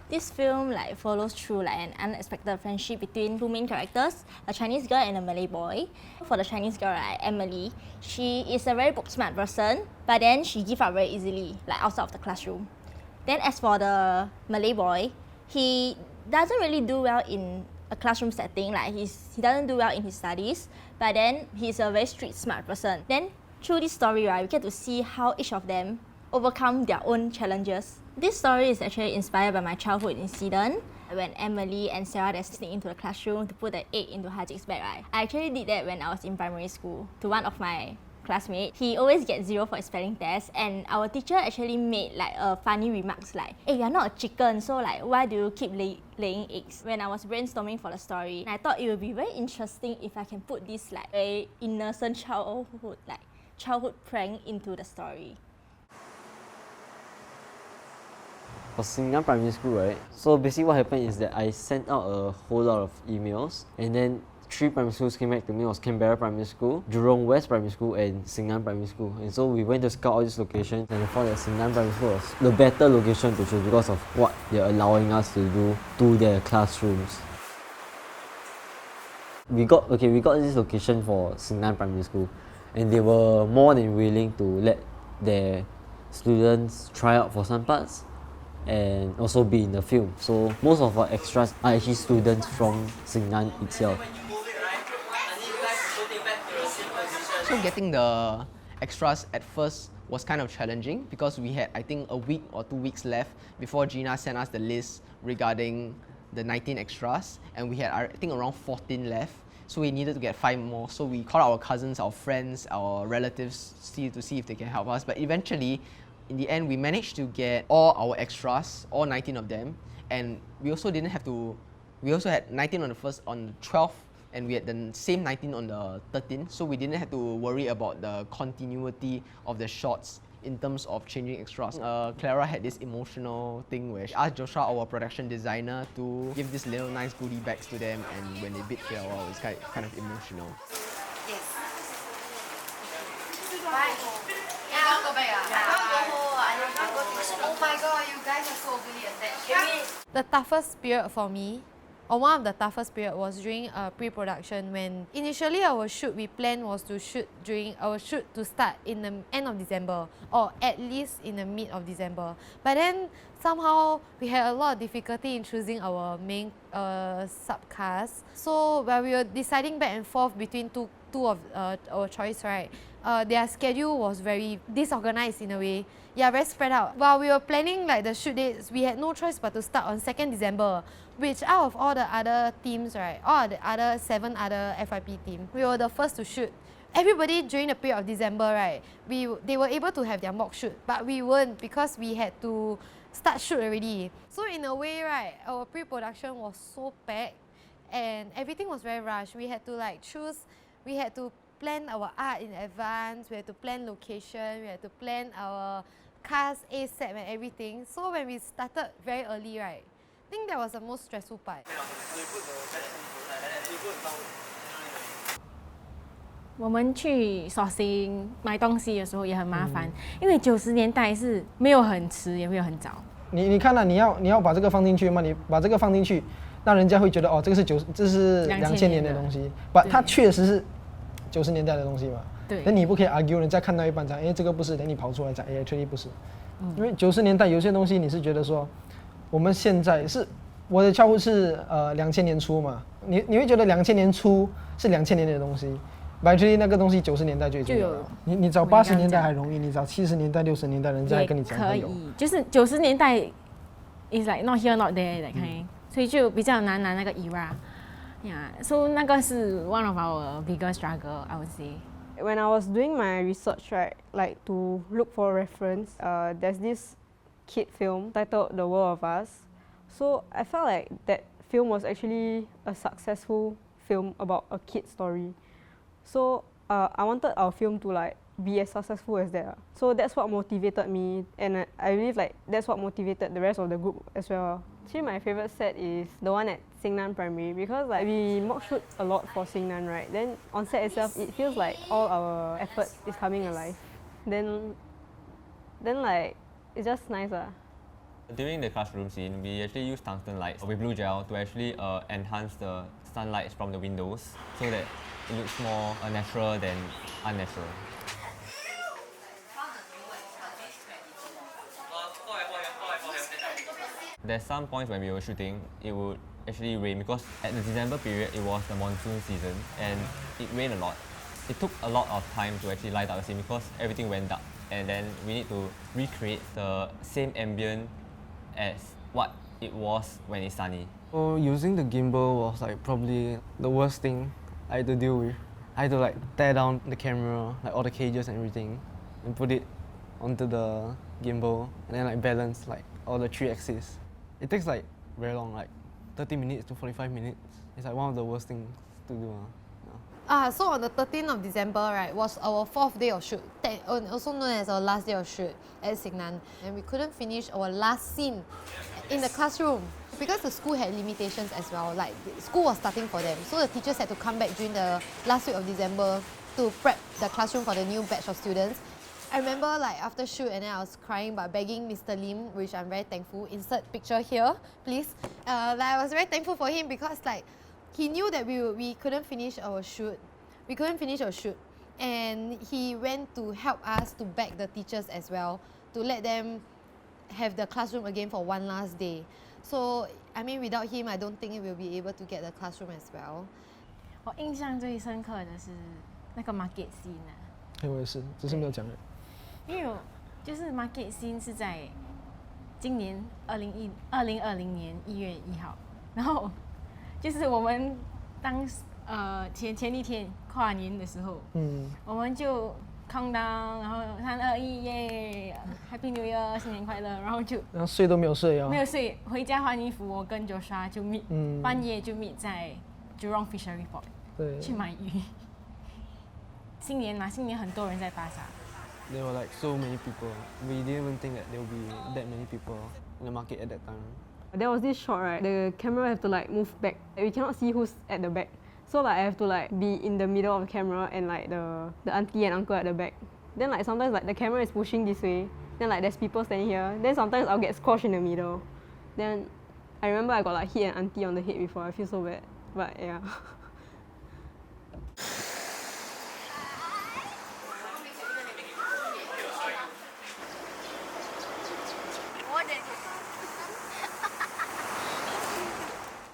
This film follows through an unexpected friendship between two main characters, a Chinese girl and a Malay boy. For the Chinese girl, Emily, she is a very book smart person, but then she gives up very easily, outside of the classroom. Then as for the Malay boy, he doesn't really do well in a classroom setting, he doesn't do well in his studies, but then he's a very street smart person. Then through this story, we get to see how each of them overcome their own challenges. This story is actually inspired by my childhood incident when Emily and Sarah they sneak into the classroom to put the egg into Hajik's bag. I actually did that when I was in primary school to one of my classmates. He always gets 0 for his spelling test, and our teacher actually made funny remarks hey, you're not a chicken, so why do you keep laying eggs? When I was brainstorming for the story, I thought it would be very interesting if I can put this very innocent childhood prank into the story. For Xingnan Primary School, right? So basically what happened is that I sent out a whole lot of emails, and then 3 primary schools came back to me. It was Canberra Primary School, Jurong West Primary School and Xingnan Primary School. And so we went to scout all these locations, and I found that Xingnan Primary School was the better location to choose because of what they're allowing us to do to their classrooms. We got this location for Xingnan Primary School, and they were more than willing to let their students try out for some parts and also be in the film. So most of our extras are actually students from Xingnan itself. So getting the extras at first was kind of challenging because we had, I think, a week or 2 weeks left before Gina sent us the list regarding the 19 extras, and we had, I think, around 14 left. So we needed to get 5 more. So we called our cousins, our friends, our relatives to see if they can help us. But eventually, in the end, we managed to get all our extras, all 19 of them, and we also didn't have to. We also had 19 on the 12th, and we had the same 19 on the 13th, so we didn't have to worry about the continuity of the shots in terms of changing extras. Clara had this emotional thing where she asked Joshua, our production designer, to give these little nice goodie bags to them, and when they bid farewell, it was kind of emotional. Yes. Bye. Yeah, go back. Oh my god, you guys are so overly attached. The toughest period for me, or one of the toughest period, was during pre-production, when initially our shoot we planned was to shoot to start in the end of December, or at least in the mid of December. But then somehow we had a lot of difficulty in choosing our main subcast. So while we were deciding back and forth between two of our choice, right, their schedule was very disorganized in a way. Yeah, very spread out. While we were planning the shoot dates, we had no choice but to start on 2nd December, which out of all the other teams, right, all the other 7 other FYP teams, we were the first to shoot. Everybody during the period of December, right, they were able to have their mock shoot, but we weren't because we had to start shoot already. So in a way, right, our pre-production was so packed and everything was very rushed. We had to choose, we had to plan our art in advance, we had to plan location, we had to plan our cast ASAP and everything. So when we started very early, right, I think that was the most stressful part. 我们去 sourcing 买东西的时候也很麻烦，因为90年代是没有很迟，也没有很早。你看你要把这个放进去嘛，你把这个放进去，让人家会觉得这个是2000年的东西，它确实是90年代的东西嘛。对。那你不可以 argue， 人家看到一半讲，这个不是，等你跑出来讲，actually 不是。因为90年代有些东西你是觉得说，我们现在是我的客户是2000年初嘛，你会觉得2000年初是2000年的东西。Actually 那个东西90年代就已经有了。你找80年代还容易，你找70年代、60年代，人家还跟你讲可以，就是90年代 is not here not there that kind，所以就比较难拿那个 era。Yeah， so 那个是 one of our bigger struggle, I would say. When I was doing my research, right, to look for reference, there's this kid film titled The World of Us. So I felt like that film was actually a successful film about a kid story. So I wanted our film to be as successful as that. So that's what motivated me, and I believe that's what motivated the rest of the group as well. Actually, my favorite set is the one at Xingnan Primary because we mock shoot a lot for Xingnan, right? Then on set itself, it feels like all our effort is coming alive. Then it's just nice. During the classroom scene, we actually use tungsten lights with blue gel to actually enhance the sunlight from the windows so that it looks more natural than unnatural. There's some points when we were shooting, it would actually rain because at the December period, it was the monsoon season and it rained a lot. It took a lot of time to actually light up the scene because everything went dark, and then we need to recreate the same ambient as what it was when it's sunny. So using the gimbal was like probably the worst thing I had to deal with. I had to like tear down the camera, like all the cages and everything, and put it onto the gimbal and then like balance like all the 3 axes. It takes like very long, like 30 minutes to 45 minutes. It's like one of the worst things to do. So on the 13th of December, right, was our 4th day of shoot, also known as our last day of shoot at Xingnan. And we couldn't finish our last scene in the classroom because the school had limitations as well. Like, school was starting for them. So the teachers had to come back during the last week of December to prep the classroom for the new batch of students. I remember like after shoot and then I was crying but begging Mr. Lim, which I'm very thankful. Insert picture here, please. Like, I was very thankful for him because like he knew that we couldn't finish our shoot. We couldn't finish our shoot. And he went to help us to beg the teachers as well, to let them have the classroom again for one last day. So, I mean, without him, I don't think we'll be able to get the classroom as well. 我印象最深刻的是那个 market scene 啊。我也是，只是没有讲而已。因为就是 market scene 是在今年2020年1月1号，然后就是我们当前一天跨年的时候，我们就 count down， 然后3、2、1，耶 ，Happy New Year， 新年快乐，然后睡都没有睡哦，没有睡，回家换衣服，我跟 Joshua 就 meet，半夜就 meet 在 Jurong Fishery Port， 对，去买鱼。新年嘛，新年很多人在巴沙。There were like so many people. We didn't even think that there would be that many people in the market at that time. There was this shot, right? The camera have to like move back. We cannot see who's at the back. So like I have to like be in the middle of the camera and like the auntie and uncle at the back. Then like sometimes like the camera is pushing this way. Then like there's people standing here. Then sometimes I'll get squashed in the middle. Then I remember I got like hit an auntie on the head before. I feel so bad. But yeah.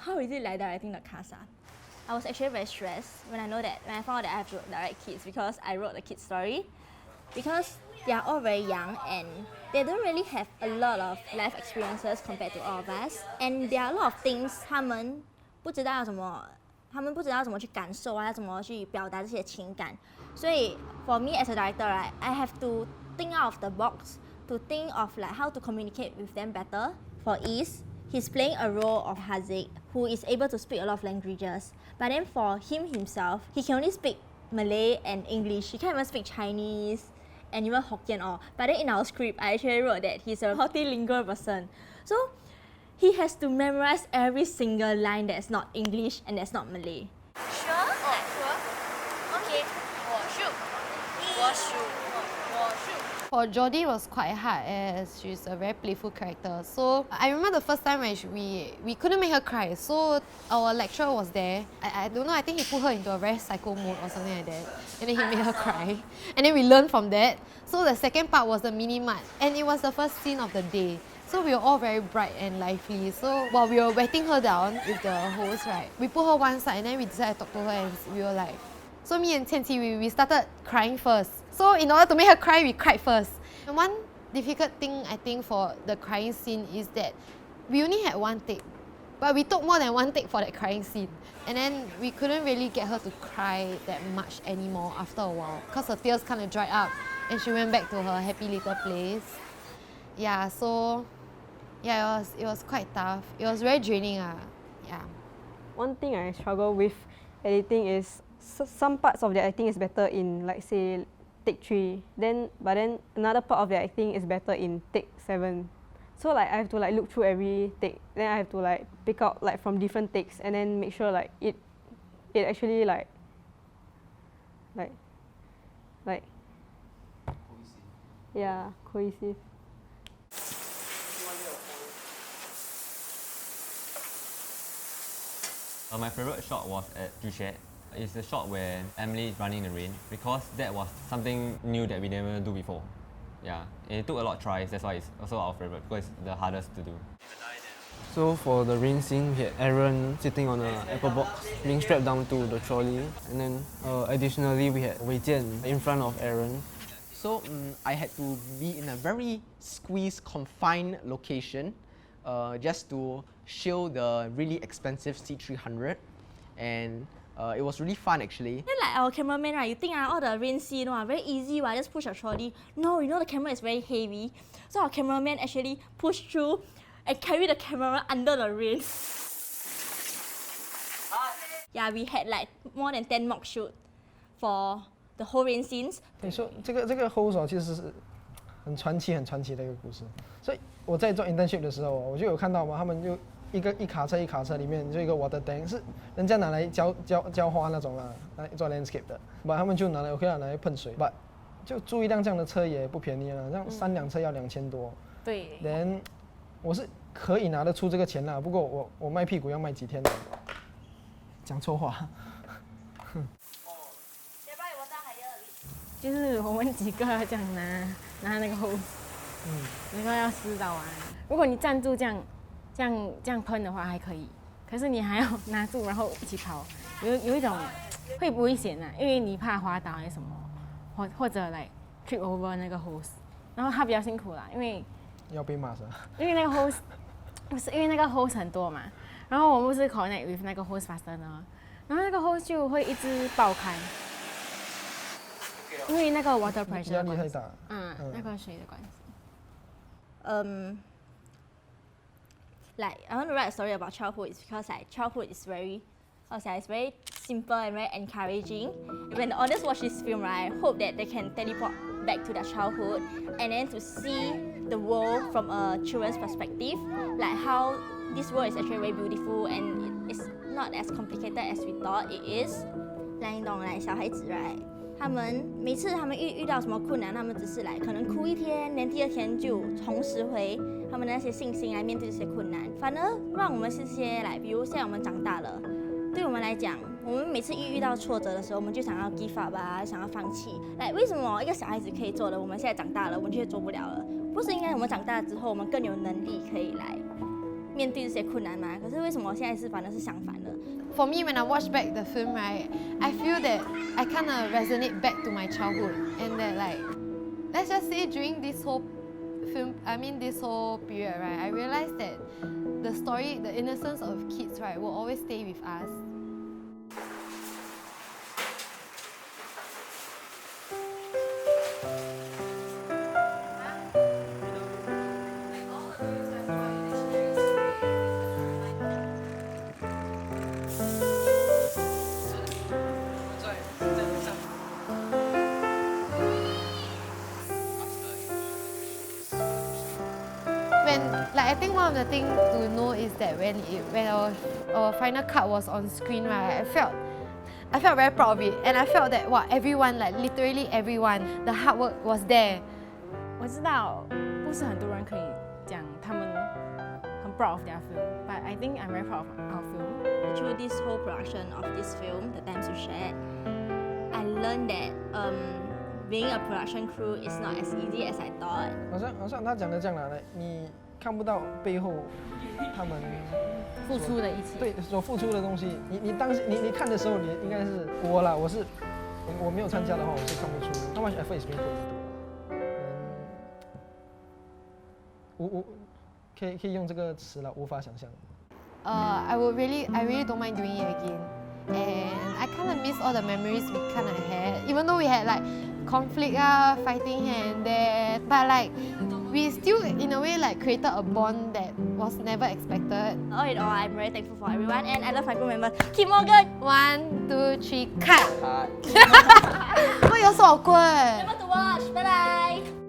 How is it like directing the cast? I was actually very stressed when I found out that I have to direct kids because I wrote the kids story. Because they are all very young and they don't really have a lot of life experiences compared to all of us. And there are a lot of things 他们不知道怎么去感受啊，怎么去表达这些情感。所以 for me as a director, right, I have to think out of the box to think of like how to communicate with them better. For East, he's playing a role of Haziq, who is able to speak a lot of languages. But then for himself, he can only speak Malay and English. He can't even speak Chinese and even Hokkien all. But then in our script, I actually wrote that he's a multilingual person. So he has to memorize every single line that's not English and that's not Malay. Sure? Sure. Okay. 我数。For Jodie, it was quite hard as she's a very playful character. So I remember the first time when we couldn't make her cry. So our lecturer was there. I don't know, I think he put her into a very psycho mode or something like that. And then he made her cry. And then we learned from that. So the second part was the mini-mart. And it was the first scene of the day. So we were all very bright and lively. So while we were wetting her down with the hose, right, we put her one side and then we decided to talk to her and we were like, so me and Qianqi, we started crying first. So in order to make her cry, we cried first. And one difficult thing I think for the crying scene is that we only had one take. But we took more than one take for that crying scene. And then we couldn't really get her to cry that much anymore after a while. Because her tears kind of dried up and she went back to her happy little place. Yeah, so yeah, it was quite tough. It was very draining. Yeah. One thing I struggle with editing is some parts of the acting is better in like say take 3. But then another part of the acting is better in take 7. So like I have to like look through every take. Then I have to like pick out like from different takes and then make sure like it actually like yeah, cohesive. My favorite shot was at Juchet. It's the shot where Emily is running in the rain because that was something new that we never do before. Yeah, and it took a lot of tries, that's why it's also our favorite because it's the hardest to do. So for the rain scene, we had Aaron sitting on an apple box, being strapped down to the trolley. And then additionally, we had Wei Jian in front of Aaron. So I had to be in a very squeezed, confined location just to show the really expensive C300. And it was really fun actually. Then like our cameraman, right, you think all the rain scene, very easy, right? Just push a trolley. No, you know the camera is very heavy. So our cameraman actually pushed through and carry the camera under the rain. Yeah, we had like more than 10 mock shoot for the whole rain scenes. 你说这个 host 其实是很传奇的一个故事。所以我在做 internship 的时候，我就有看到嘛，他们就一卡车里面就一个 water tank， 是人家拿来浇花那种啦，来做 landscape 的，把他们就拿来 OK 拿来喷水，把就租一辆这样的车也不便宜了，这样3辆车要2000多。对。then 我是可以拿得出这个钱啦，不过我卖屁股要卖几天的，讲错话。就是我们几个这样拿那个 hose， 那个要撕到完。如果你站住这样喷的话还可以，可是你还要拿住然后一起跑，有一种会不危险啊，因为你怕滑倒还是什么，或者like trip over 那个 hose， 然后他比较辛苦啦，因为要被骂是吧？因为那个 hose 不是因为那个 hose 很多嘛，然后我们不是 connect with 那个 hose fastener， 然后那个 hose 就会一直爆开。因为那个 water pressure 压力太大，那个水的关系。Like I want to write a story about childhood is because like childhood is very, it's very simple and very encouraging. When the audience watch this film, right, I hope that they can teleport back to their childhood and then to see the world from a children's perspective, like how this world is actually very beautiful and it's not as complicated as we thought it is. Like 你懂like 小孩子 right？ 他们每次他们遇到什么困难，他们只是来可能哭一天，连第二天就重拾回他们的那些信心来面对这些困难。反而让我们这些来，比如现在我们长大了，对我们来讲，我们每次遇到挫折的时候，我们就想要 give up 啊，想要放弃。来，为什么一个小孩子可以做的，我们现在长大了，我们却做不了了？不是应该我们长大之后，我们更有能力可以来面对这些困难吗？可是为什么现在反而是相反的？ For me, when I watch back the film, right, I feel that I kind of resonate back to my childhood, and that like, let's just say during this whole film, this whole period, right, I realized that the story, the innocence of kids, right, will always stay with us. I think one of the things to know is that when our final cut was on screen, right, I felt very proud of it, and I felt that everyone, like literally everyone, the hard work was there. 我知道不是很多人可以讲他们很 proud of their film, but I think I'm very proud of our film. Through this whole production of this film, The Times You Shared, I learned that being a production crew is not as easy as I thought. 好像他讲的这样啦，你看不到背后他们付出的一切，对所付出的东西，你当时你看的时候，你应该是我没有参加的话，我是看不出 how much effort is being put into。可以用这个词了，无法想象。I really don't mind doing it again, and I kind of miss all the memories we kind of had, even though we had like conflict, fighting here and there, but like. We still, in a way, like created a bond that was never expected. All in all, I'm very thankful for everyone, and I love my crew members. Kim Morgan. 1, 2, 3, cut. Oh, you're so awkward. Remember to watch. Bye bye.